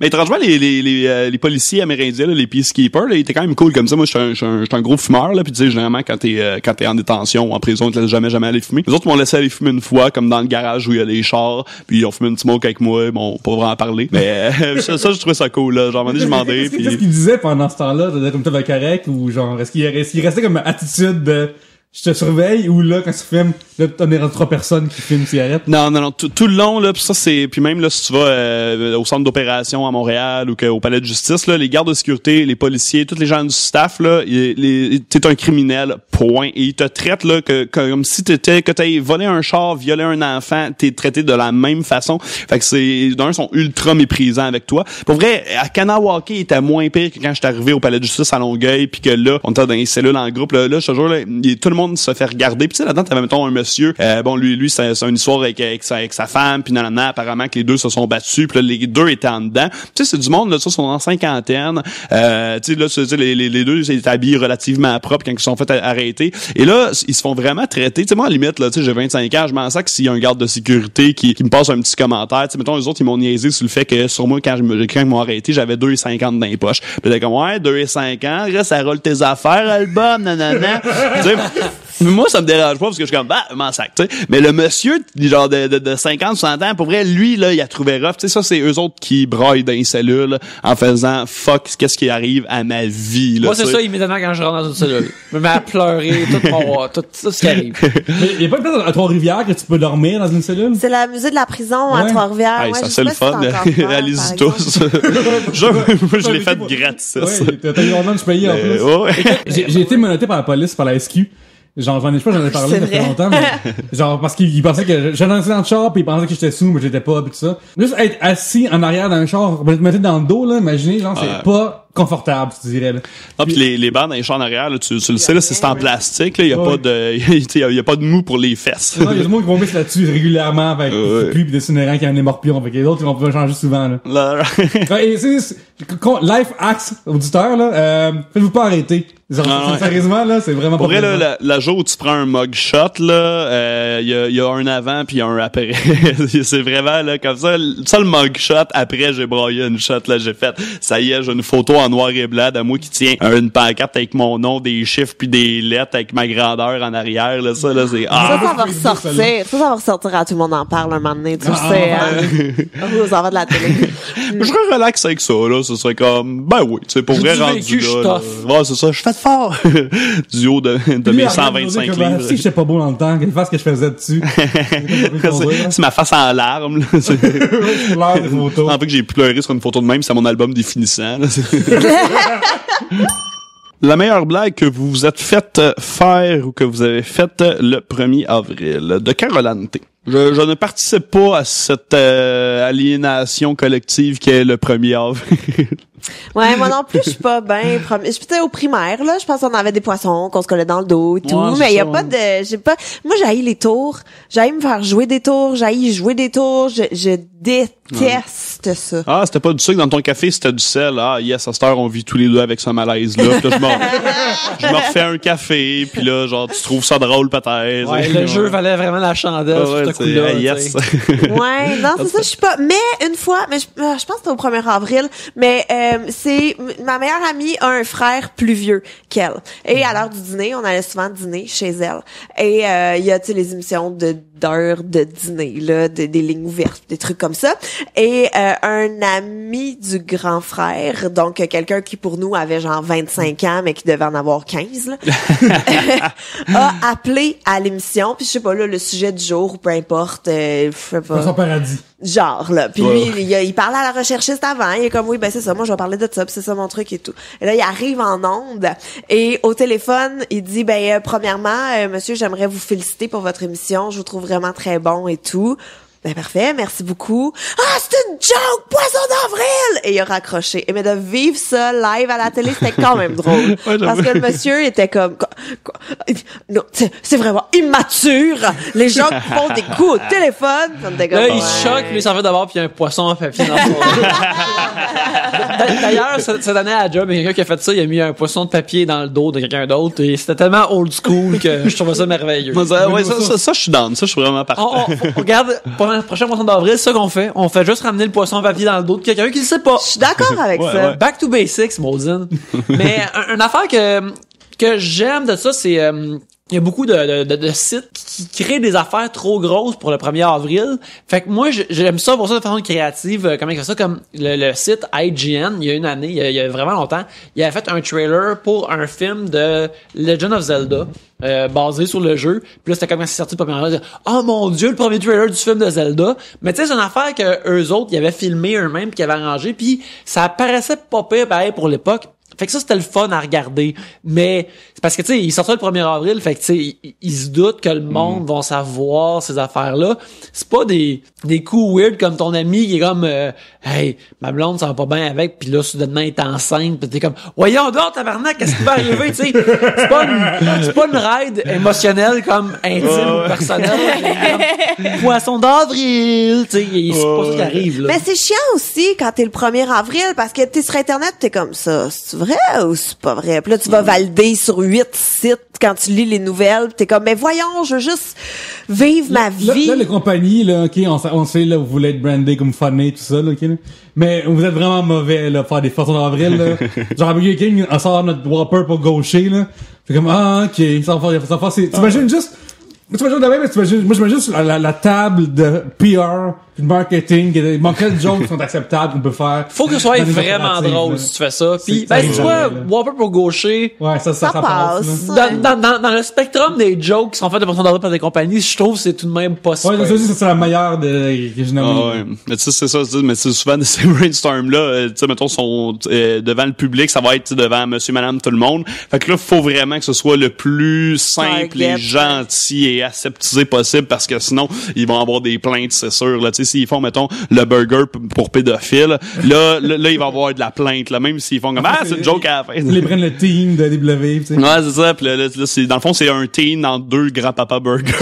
Mais étrangement, les policiers amérindiens, là, les peacekeepers, là, ils étaient quand même cool comme ça. Moi, je suis un gros fumeur, là, puis tu sais, généralement, quand t'es en détention ou en prison, ils te laissent jamais aller fumer. Les autres m'ont laissé aller fumer une fois, comme dans le garage où il y a les chars, puis ils ont fumé une smoke avec moi, bon, pas vraiment parler. Mais ça, je trouvais ça cool, là. Genre, à un moment donné, je demandais, puis... Qu'est-ce qu'il disait pendant ce temps-là? Comme tout le correct, ou genre, est-ce qu'il restait comme attitude de je te surveille, ou là, quand tu filmes, là, t'en es 3 personnes qui filment cigarette? Non, tout le long, là, pis ça, puis même, là, si tu vas au centre d'opération à Montréal ou au palais de justice, là, les gardes de sécurité, les policiers, tous les gens du staff, là, t'es un criminel, point. Et ils te traitent, là, comme si que t'aies volé un char, violé un enfant, t'es traité de la même façon. Fait que d'un, ils sont ultra méprisants avec toi. Pour vrai, à Kanawake, il était moins pire que quand j'étais arrivé au palais de justice à Longueuil, puis que là, on était dans les cellules en groupe, là, je te jure, là, tout le monde se fait regarder. Puis tu sais, là-dedans, t'avais, mettons, un monsieur, bon, lui, c'est une histoire avec sa femme, puis nanana, apparemment que les deux se sont battus, puis là, les deux étaient en dedans. Tu sais, c'est du monde, là, ça, sont en cinquantaine. Tu sais, là, les deux étaient habillés relativement propres quand ils se sont fait arrêter. Et là, ils se font vraiment traiter. Tu sais, moi, à la limite, là, tu sais, j'ai 25 ans, je m'en sers que s'il y a un garde de sécurité qui me passe un petit commentaire, tu sais, mettons, les autres, ils m'ont niaisé sur le fait que, sur moi, quand ils m'ont arrêté, j'avais 2,50 dans les poches. Puis là, comme, ouais, 2,50, là, ça roule tes affaires, album, nanana. Tu sais, moi, ça me dérange pas parce que je suis comme, m'en sac, tu sais. Mais le monsieur, genre de 50, 60 ans, pour vrai, lui, là, il a trouvé rough. Tu sais, ça, c'est eux autres qui braillent dans les cellules en faisant fuck, qu'est-ce qui arrive à ma vie, là. Moi, c'est ça, immédiatement, quand je rentre dans une cellule. Je me mets à pleurer, tout ce qui arrive. Mais il y a pas une place à Trois-Rivières que tu peux dormir dans une cellule? C'est la musée de la prison à Trois-Rivières. Hey, ouais, ça, c'est le fun. Allez-y tous. Moi, je l'ai fait gratis. Ouais, t'as eu vraiment de payer en plus. Ouais. J'ai été menotté par la police, par la SQ. Genre, j'en ai parlé il y a pas longtemps, mais genre, parce qu'il pensait que j'étais dans le char pis il pensait que j'étais sous, mais j'étais pas, pis tout ça. Juste être assis en arrière d'un char, me mettre dans le dos, là, imaginez, genre, c'est pas confortable, tu dirais, là. Non, pis les bancs dans les chars en arrière, là, tu le sais, là, c'est en plastique, là, y a pas de, y a pas de mou pour les fesses. Non, y a du monde qui vont mettre là-dessus régulièrement avec plus pis des cinérains qui ont des morpions, fait que les autres, ils vont pouvoir changer souvent, là. Et life hacks, auditeurs, là, faites-vous pas arrêter. Sérieusement, là, c'est vraiment pour pas vrai, là, la jour où tu prends un mugshot, là, y a un avant puis un après. C'est vraiment, là, comme ça. Ça, le mugshot, après, j'ai braillé une shot, là, j'ai fait, ça y est, j'ai une photo en noir et blanc de moi qui tient une pancarte avec mon nom, des chiffres puis des lettres avec ma grandeur en arrière, là, ça, là, c'est, ça va ressortir. Ça va ressortir à tout le monde en parle un moment donné, tu le sais, hein. Ça va de la télé. Je serais relax avec ça, là, ce serait comme, ben oui, tu sais, pour vrai, rendu là. Ouais, c'est ça, je fais fort. Du haut de mes 125 livres. Si j'étais pas beau dans le temps, quelle face que je faisais dessus. C'est ma face en larmes, là. En fait que j'ai pleuré sur une photo de même, c'est mon album définissant, là. La meilleure blague que vous vous êtes faite faire ou que vous avez faite le 1er avril, de Caroline T. Je ne participe pas à cette aliénation collective qui est le 1er avril. Ouais, moi non plus, je suis pas bien. J'étais au primaire, là. Je pense qu'on avait des poissons, qu'on se collait dans le dos et tout. Ouais, mais il y a pas de, moi, j'haïs les tours. J'haïs me faire jouer des tours. J'haïs jouer des tours. Je déteste ça. Ah, c'était pas du sucre dans ton café, c'était du sel. Ah, yes, à cette heure, on vit tous les deux avec ce malaise-là. Puis là, je me refais un café, puis là, genre, tu trouves ça drôle peut-être. Ouais, le jeu valait vraiment la chandelle sur ce coup-là. Yes. Ouais, non, c'est ça, je suis pas. Mais une fois, mais je pense que c'était au 1er avril, mais c'est ma meilleure amie a un frère plus vieux qu'elle. Et à l'heure du dîner, on allait souvent dîner chez elle. Et il y a, tu sais, les émissions d'heures de dîner, là, des lignes ouvertes, des trucs comme ça. Et un ami du grand frère, donc quelqu'un qui pour nous avait genre 25 ans, mais qui devait en avoir 15, là, a appelé à l'émission, puis je sais pas, là, le sujet du jour, ou peu importe, je sais pas. Son paradis. Genre, là. Puis lui, il parlait à la recherchiste avant. Il est comme, oui, ben c'est ça, moi je vais parler de ça, puis c'est ça mon truc et tout. Et là, il arrive en onde, et au téléphone, il dit, ben premièrement, monsieur, j'aimerais vous féliciter pour votre émission. Je vous trouve vraiment très bon et tout. Ben parfait, merci beaucoup. Ah, c'est une joke, poisson d'avril! Et il a raccroché. Et mais de vivre ça live à la télé, c'était quand même drôle. Ouais, parce que le monsieur était comme, non, c'est vraiment immature. Les gens qui font des coups au téléphone, ça me dégoûte. Là, il se choque, puis il s'en fait d'abord, puis il y a un poisson en papier dans son D'ailleurs, cette année à la job, il y a quelqu'un qui a fait ça, il a mis un poisson de papier dans le dos de quelqu'un d'autre, et c'était tellement old school que je trouvais ça merveilleux. Ça, je suis down. Ça, je suis vraiment parfait. On regarde, pour le prochain poisson d'avril, c'est ça qu'on fait. On fait juste ramener le poisson en papier dans le dos de quelqu'un qui le sait pas. Je suis d'accord avec ça. Ouais. Back to basics, Maudine. Mais une affaire que j'aime de ça, c'est il y a beaucoup de sites qui créent des affaires trop grosses pour le 1er avril. Fait que moi, j'aime ça pour ça de façon créative. Comment il fait ça? Comme le site IGN, il y a une année, il y a vraiment longtemps, il avait fait un trailer pour un film de Legend of Zelda, basé sur le jeu. Puis là, c'était comme quand c'est sorti le 1er avril. Oh mon Dieu, le premier trailer du film de Zelda. Mais tu sais, c'est une affaire que eux autres, ils avaient filmé eux-mêmes, puis qu'ils avaient arrangé. Puis ça paraissait pas pire, pareil, pour l'époque. Fait que ça, c'était le fun à regarder. Mais c'est parce que, tu sais, il sortait le 1er avril, fait que, tu sais, il se doute que le monde va savoir ces affaires-là. C'est pas des coups weird comme ton ami qui est comme hey, ma blonde, ça va pas bien avec, puis là, soudainement, elle est enceinte, pis t'es comme, voyons donc, tabarnak, qu'est-ce qui va arriver, tu sais? C'est pas une ride émotionnelle comme intime ou personnelle. Poisson d'avril, tu sais, c'est pas ça qui arrive, là. Mais c'est chiant aussi quand t'es le 1er avril, parce que t'es sur Internet, t'es comme ça, c'est vrai ou c'est pas vrai? Puis là, tu vas valider sur 8 sites quand tu lis les nouvelles, pis t'es comme, mais voyons, je veux juste vivre ma vie. Là, les compagnies, là, ok, on sait, là, vous voulez être brandé comme funny, tout ça, là, ok, là. Mais vous êtes vraiment mauvais, là, faire des poissons d'avril, là. Genre, Burger King, on sort notre Whopper pour gaucher, là. C'est comme, ok, ça va faire, t'imagines juste, moi, j'imagine juste la table de PR, de marketing, il manquerait de jokes qui sont acceptables qu'on peut faire. Faut que ce soit vraiment drôle si tu fais ça. Puis, ben, tu vois, Whopper pour gaucher. Ouais, ça passe. Dans le spectrum des jokes qui sont faits de poissons d'avril par des compagnies, je trouve que c'est tout de même pas super. Ouais, c'est la meilleure que j'ai nommée. Ah ouais. Mais tu sais, c'est ça, mais c'est souvent ces brainstorms-là, tu sais, mettons, sont devant le public, ça va être devant monsieur, madame, tout le monde. Fait que là, faut vraiment que ce soit le plus simple et gentil et aseptisé possible, parce que sinon, ils vont avoir des plaintes, c'est sûr, là. Tu sais, s'ils font, mettons, le burger pour pédophile, là, il va y avoir de la plainte, là, même s'ils font comme, c'est une joke à la fin. Ils prennent le team de DW, tu sais. Ouais, c'est ça, pis là, c'est, dans le fond, c'est un teen entre deux grands-papa burgers.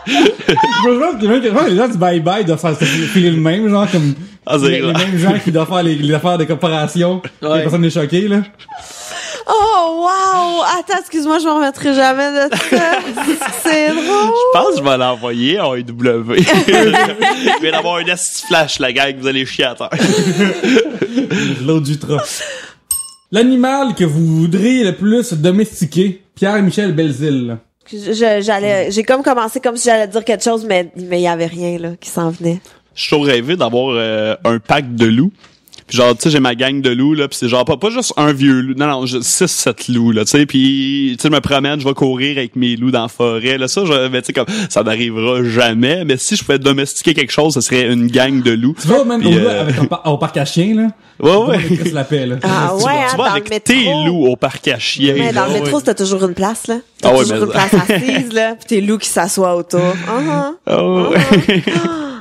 Je pense que les gens du bye-bye doivent faire filer le même, genre, comme, les mêmes gens qui doivent faire les affaires de coopération. Ouais. Personne n'est choqué, là. Oh, wow! Attends, excuse-moi, je m'en remettrai jamais de ça. C'est drôle. Je pense que je vais l'envoyer en EW. Je vais avoir un esti flash, la gang, vous allez chier à terre. L'autre du trop. L'animal que vous voudriez le plus domestiquer, Pierre-Michel Belzile. J'ai comme commencé comme si j'allais dire quelque chose, mais il y avait rien, là, qui s'en venait. Je suis toujours rêvé d'avoir un pack de loups. Puis genre, tu sais, j'ai ma gang de loups, là, pis c'est genre pas juste un vieux loup. Non, 6-7 loups, là, tu sais, pis tu sais, je me promène, je vais courir avec mes loups dans la forêt, là, ça, tu sais, comme, ça n'arrivera jamais, mais si je pouvais domestiquer quelque chose, ce serait une gang de loups. Tu vas même au parc à chiens, là? Ouais. Ah tu vas avec tes loups au parc à chiens. Mais dans le métro, t'as toujours une place, là. T'as toujours une place assise, là, pis tes loups qui s'assoient autour.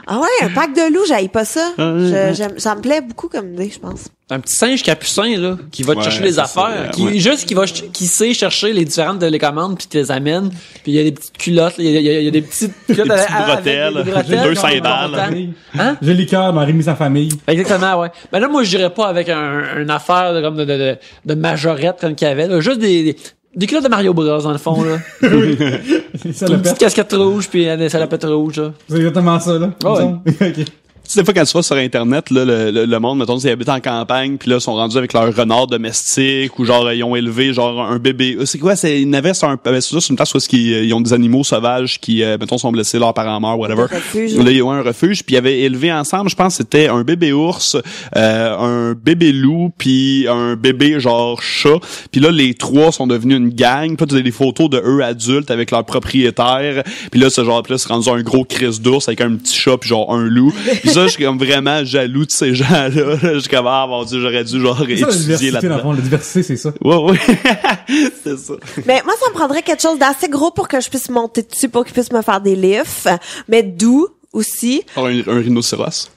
Ah ouais, un pack de loups, j'haïs pas ça. Ça me plaît beaucoup comme idée, je pense. Un petit singe capucin, là, qui va te chercher les affaires, qui sait chercher les différentes télécommandes puis te les amène. Puis il y a des petites culottes, il y a des petites culottes avec des bretelles, 200 balles. Hein? J'ai le cœur, m'a remis sa famille. Exactement, ouais. Ben là, moi, je dirais pas avec une affaire de majorette comme qu'il y avait, là. Juste des culottes de Mario Bros, dans le fond, là. Une petite casquette rouge, puis des salopettes rouges, là. C'est exactement ça, là. Oh, ouais. Okay. Tu sais, des fois, quand tu vas sur Internet, là, le monde, mettons, ils habitent en campagne, puis là, ils sont rendus avec leur renard domestique, ou genre, ils ont élevé, genre, un bébé. C'est quoi? C'est une place où ils ont des animaux sauvages qui, mettons, sont blessés, leurs parents meurent, whatever. Là, ils ont un refuge, puis ils avaient élevé ensemble, je pense, c'était un bébé ours, un bébé loup, puis un bébé, genre, chat. Puis là, les trois sont devenus une gang. Puis là, tu as des photos de eux adultes avec leur propriétaire. Puis là, c'est genre, là, c'est rendu un gros crise d'ours avec un petit chat, puis genre, un loup. Ça, je suis comme vraiment jaloux de ces gens-là. Je suis comme, mon Dieu, j'aurais dû genre étudier là-dedans. La diversité, c'est ça. Ouais. C'est ça. Mais moi, ça me prendrait quelque chose d'assez gros pour que je puisse monter dessus, pour qu'il puisse me faire des lifts. Mais doux aussi. Un rhinocéros.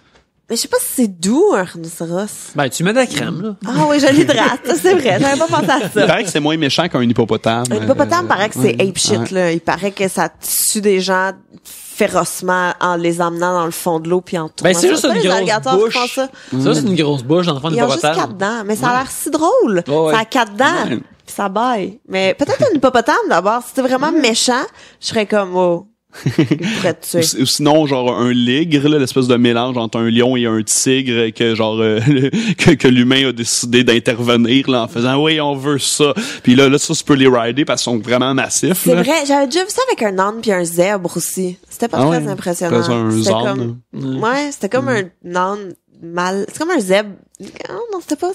Mais je sais pas si c'est doux, un rhinocéros. Ben, tu mets de la crème, là. Ah oui, je l'hydrate. C'est vrai, j'avais pas pensé à Il ça. paraît que c'est moins méchant qu'un hippopotame. Un hippopotame paraît que c'est ouais. ape shit, là. Il paraît que ça tue des gens férocement en les emmenant dans le fond de l'eau puis en tournant. Ben, c'est juste pas une les grosse alligators qui bouche. font ça. Ça, c'est une grosse bouche dans le fond Ils d'une ont juste hippopotame. 4 dents, mais ça a l'air si drôle. Ouais. Ça a 4 dents, Ouais. puis ça baille. Mais peut-être un hippopotame d'abord. Si c'était vraiment méchant, je serais comme, oh, il pourrait te tuer. Ou sinon, genre, un ligre, là, l'espèce de mélange entre un lion et un tigre, que genre, que l'humain a décidé d'intervenir, là, en faisant, oui, on veut ça. Puis là, ça, tu peux les rider parce qu'ils sont vraiment massifs, C'est là. vrai, j'avais déjà vu ça avec un âne puis un zèbre aussi. C'était pas très impressionnant. C'est un C'était zone. ouais, c'était comme un âne mal. C'est comme un zèbre. Non, c'était pas.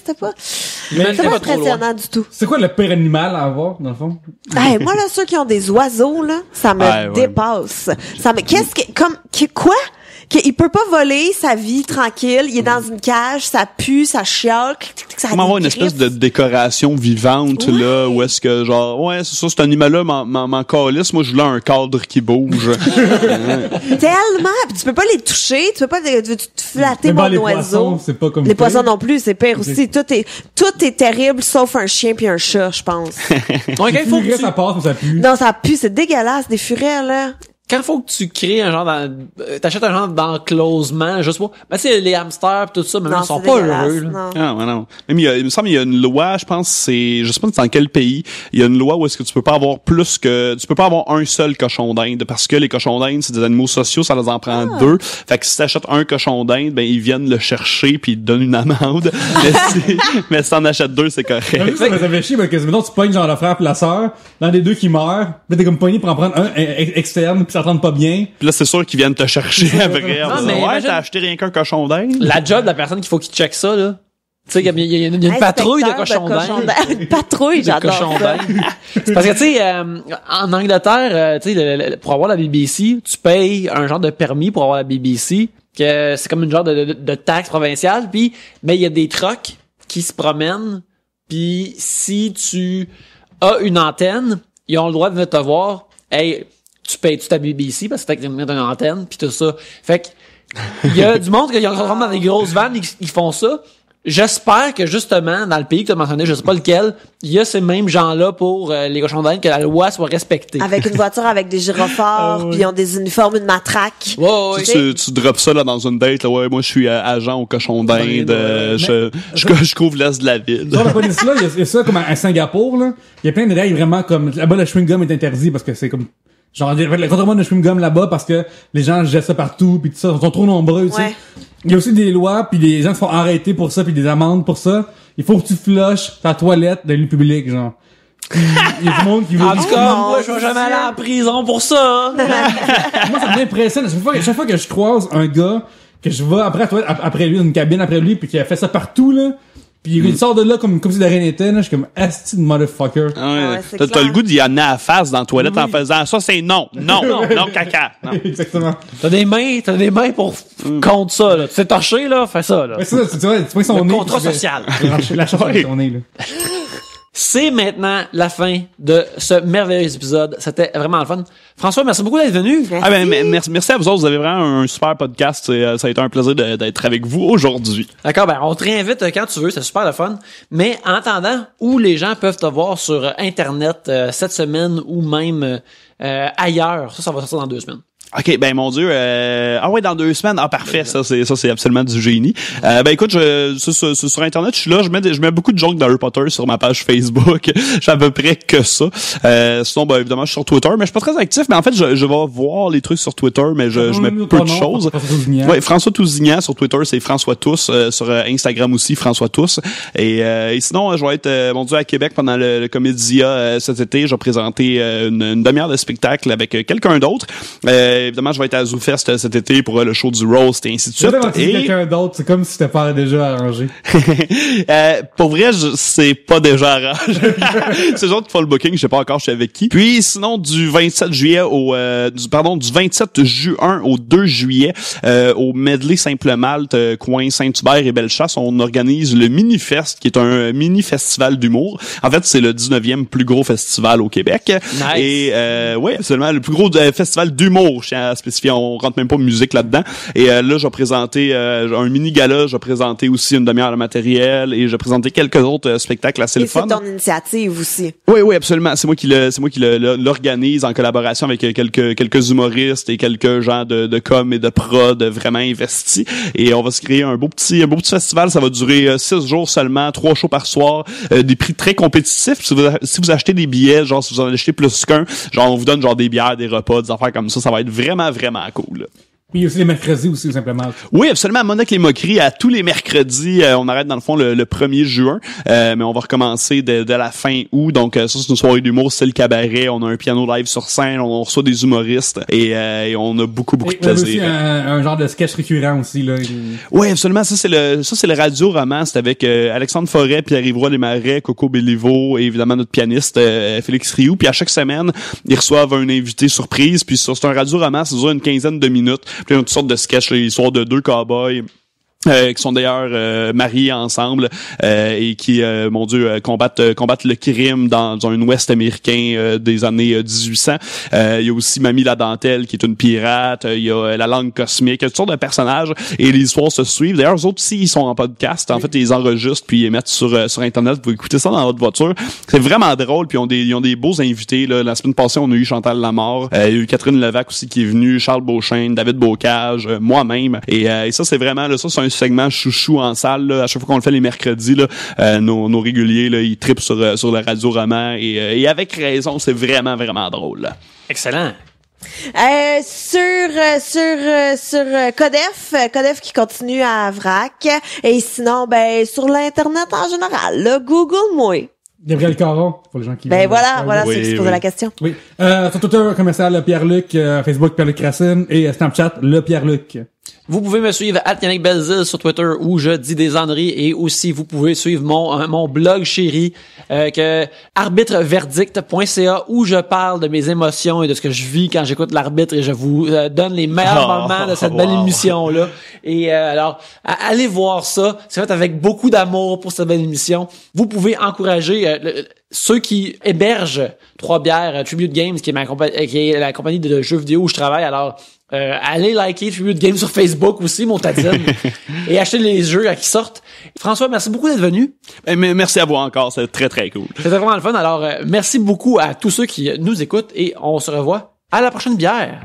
Mais C'était pas pas trop loin. impressionnant du tout. C'est quoi le pire animal à avoir, dans le fond? Hey, moi là, ceux qui ont des oiseaux là, ça me Ouais. dépasse. Ça me. Quoi? Il peut pas voler sa vie tranquille. Il est dans une cage, ça pue, ça chiale. Ça a Comment avoir des une espèce griffes. de décoration vivante, là, où est-ce que, genre, ouais, c'est ça, cet animal-là m'en calisse. Moi, je voulais un cadre qui bouge. Tellement. Puis tu peux pas les toucher. Tu peux pas tu te flatter Mais bon, mon les oiseau. poissons, c'est pas comme Les pire. poissons non plus, c'est pire Ok. aussi. Tout est terrible, sauf un chien puis un chat, je pense. Donc, Les il faut que furets, tu... ça passe, mais ça pue. Non, ça pue, c'est dégueulasse, des furets, là. Quand faut que tu crées un genre t'achètes un genre d'enclosement, je sais pas. Ben, tu sais, les hamsters pis tout ça, mais Non, ils sont c'est pas dégueulasse, heureux, là. non. Ah, ouais, non. Même, il me semble qu'il y a une loi, je pense, je sais pas dans quel pays, il y a une loi où est-ce que tu peux pas avoir un seul cochon d'Inde, parce que les cochons d'Inde, c'est des animaux sociaux, ça les en prend 2. Fait que si t'achètes un cochon d'Inde, ben, ils viennent le chercher puis ils te donnent une amende. mais si t'en achètes 2, c'est correct. Ça me fait chier parce que mettons tu pognes genre le frère pis la sœur, dans les deux qui meurent, pis t'es comme pogné pour en prendre un externe pis ça te rend pas bien. Puis là, c'est sûr qu'ils viennent te chercher après. Non, En disant, mais ouais, imagine- t'as acheté rien qu'un cochon d'Inde? La job de la personne qu'il faut qu'il check ça, là. Tu sais, il y a une patrouille de cochons d'Inde. Une patrouille, De j'adore cochons ça. d'Inde. C'est parce que, tu sais, en Angleterre, tu sais, pour avoir la BBC, tu payes un genre de permis pour avoir la BBC, que c'est comme une genre de taxe provinciale, puis mais il y a des trucks qui se promènent, puis si tu as une antenne, ils ont le droit de venir te voir, hey, tu payes-tu ta BBC parce que t'as une antenne, puis tout ça. Fait que il y a du monde qui rentrent dans des grosses vannes, ils font ça. J'espère que justement, dans le pays que tu as mentionné, je sais pas lequel, il y a ces mêmes gens-là pour les cochons d'Inde, que la loi soit respectée. Avec une voiture avec des gyrophares, puis ils ont des uniformes, une matraque. Ouais. Tu drops ça là dans une date, là, ouais, moi je suis agent au cochon d'Inde, je couvre l'est de la ville. Dans la police là, il y a ça comme à Singapour là, il y a plein de règles vraiment comme là-bas le chewing gum est interdit parce que c'est comme genre le contrebande de chewing gum là-bas parce que les gens jettent ça partout puis tout ça, ils sont trop nombreux, tu sais. Ouais. Il y a aussi des lois puis des gens se font arrêter pour ça puis des amendes pour ça. Il faut que tu flushes ta toilette dans le lieu public genre. Puis, il y a du monde qui veut En tout cas, mon moi, je vais jamais aller en prison pour ça. moi ça m'impressionne chaque fois que je croise un gars que je vais après lui dans une cabine après lui puis qui a fait ça partout là. Puis il sort de là comme si de rien n'était, là. Je suis comme, asti de motherfucker. Ouais, c'est T'as clair. le goût d'y amener à la face dans la toilette en faisant ça, c'est non, caca. Non. Exactement. T'as des mains pour contre ça, là. Tu t'es torché, là, fais ça, là. Ouais, c'est ça, tu vois, son Le nez. contrat tu fais- social. La chasse avec son nez, là. C'est maintenant la fin de ce merveilleux épisode. C'était vraiment le fun. François, merci beaucoup d'être venu. Ah ben, merci à vous autres, vous avez vraiment un super podcast, ça a été un plaisir d'être avec vous aujourd'hui. D'accord, ben on te réinvite quand tu veux, c'est super le fun. Mais en attendant, où les gens peuvent te voir sur Internet cette semaine ou même ailleurs, ça va sortir dans 2 semaines. OK, ben mon Dieu, dans 2 semaines. Ah parfait, ça c'est absolument du génie. Ben écoute, sur internet, je suis là, je mets beaucoup de jokes d'Harry Potter sur ma page Facebook. J'ai à peu près que ça. Sinon ben évidemment, je suis sur Twitter, mais je suis pas très actif, mais en fait, je vais voir les trucs sur Twitter, mais je mets peu de choses. Ouais, François Tousignan sur Twitter, c'est François Tous, sur Instagram aussi François Tous. Et sinon, je vais être mon Dieu à Québec pendant le Comédia cet été, je vais présenter une demi-heure de spectacle avec quelqu'un d'autre. Évidemment, je vais être à ZooFest cet été pour le show du roast et ainsi de suite. Et quelqu'un d'autre, c'est comme si c'était pas déjà arrangé. Pour vrai, c'est pas déjà arrangé. C'est eux autres qui font le booking, je sais pas encore je suis avec qui. Puis sinon, du 27 juillet du 27 juin au 2 juillet, au Medley Simple-Malte, coin Saint-Hubert et Bellechasse, on organise le Mini-Fest, qui est un mini-festival d'humour. En fait, c'est le 19e plus gros festival au Québec. Nice. Et ouais, absolument, le plus gros festival d'humour, je tiens à spécifier, on rentre même pas musique là-dedans. Et là, je vais présenter un mini-gala, je vais présenter aussi une demi-heure de matériel et je vais présenter quelques autres spectacles assez le fun. Et c'est ton initiative aussi. Oui, absolument. C'est moi qui l'organise en collaboration avec quelques humoristes et quelques gens de com et de prod vraiment investis. Et on va se créer un beau petit festival. Ça va durer 6 jours seulement, 3 shows par soir, des prix très compétitifs. Si vous achetez des billets, genre si vous en achetez plus qu'un, genre on vous donne genre des bières, des repas, des affaires comme ça va être vraiment cool. Puis il y a aussi les mercredis aussi, simplement. Oui, absolument. Monocle et Moquerie, à tous les mercredis, on arrête dans le fond le 1er juin, mais on va recommencer de la fin août. Donc ça, c'est une soirée d'humour, c'est le cabaret. On a un piano live sur scène, on reçoit des humoristes et on a beaucoup de plaisir. Il y a aussi un genre de sketch récurrent aussi, là. Oui, absolument. Ça, c'est le radio-roman. C'est avec Alexandre Forêt, Pierre-Yves Roy Desmarais, Coco Béliveau et évidemment notre pianiste Félix Rioux. Puis à chaque semaine, ils reçoivent un invité surprise. Puis ça, c'est un radio-roman, ça dure une 15aine de minutes. Puis il y a toutes sortes de sketchs, l'histoire de 2 cowboys qui sont d'ailleurs mariés ensemble et qui, mon Dieu, combattent le crime dans un ouest américain des années 1800. Il y a aussi Mamie la dentelle qui est une pirate. Il y a la langue cosmique. Il y a toutes sortes de personnages et les histoires se suivent. D'ailleurs, eux autres aussi, ils sont en podcast. En fait, ils les enregistrent puis ils les mettent sur Internet. Vous pouvez écouter ça dans votre voiture. C'est vraiment drôle. Puis ils ont des beaux invités. Là. La semaine passée, on a eu Chantal Lamarre. Il y a eu Catherine Levac aussi qui est venue, Charles Beauchesne, David Bocage, moi-même. Et ça, c'est vraiment là, ça, c'est un segment chouchou en salle là. À chaque fois qu'on le fait les mercredis là, nos réguliers là, ils trippent sur le radio-roman et avec raison, c'est vraiment drôle là. Excellent. Sur Codef qui continue à Vrac et sinon sur l'internet en général, là, Google-moi. Gabriel Caron, pour les gens qui... Voilà, oui, ceux qui se posent la question. Oui. Sur Twitter, commercial Pierre-Luc, Facebook Pierre-Luc Racine et Snapchat le Pierre-Luc. Vous pouvez me suivre @Yannick Belzile sur Twitter où je dis des âneries et aussi vous pouvez suivre mon blog chéri que arbitreverdict.ca où je parle de mes émotions et de ce que je vis quand j'écoute l'arbitre et je vous donne les meilleurs moments de cette belle émission là. Et alors allez voir ça, c'est fait avec beaucoup d'amour pour cette belle émission. Vous pouvez encourager ceux qui hébergent Trois Bières Tribute Games qui est la compagnie de jeux vidéo où je travaille. Alors allez liker Tribute Games sur Facebook aussi, mon tadine, et acheter les jeux qui sortent. François, merci beaucoup d'être venu. Merci à vous encore, c'est très cool. C'était vraiment le fun. Alors, merci beaucoup à tous ceux qui nous écoutent et on se revoit à la prochaine bière.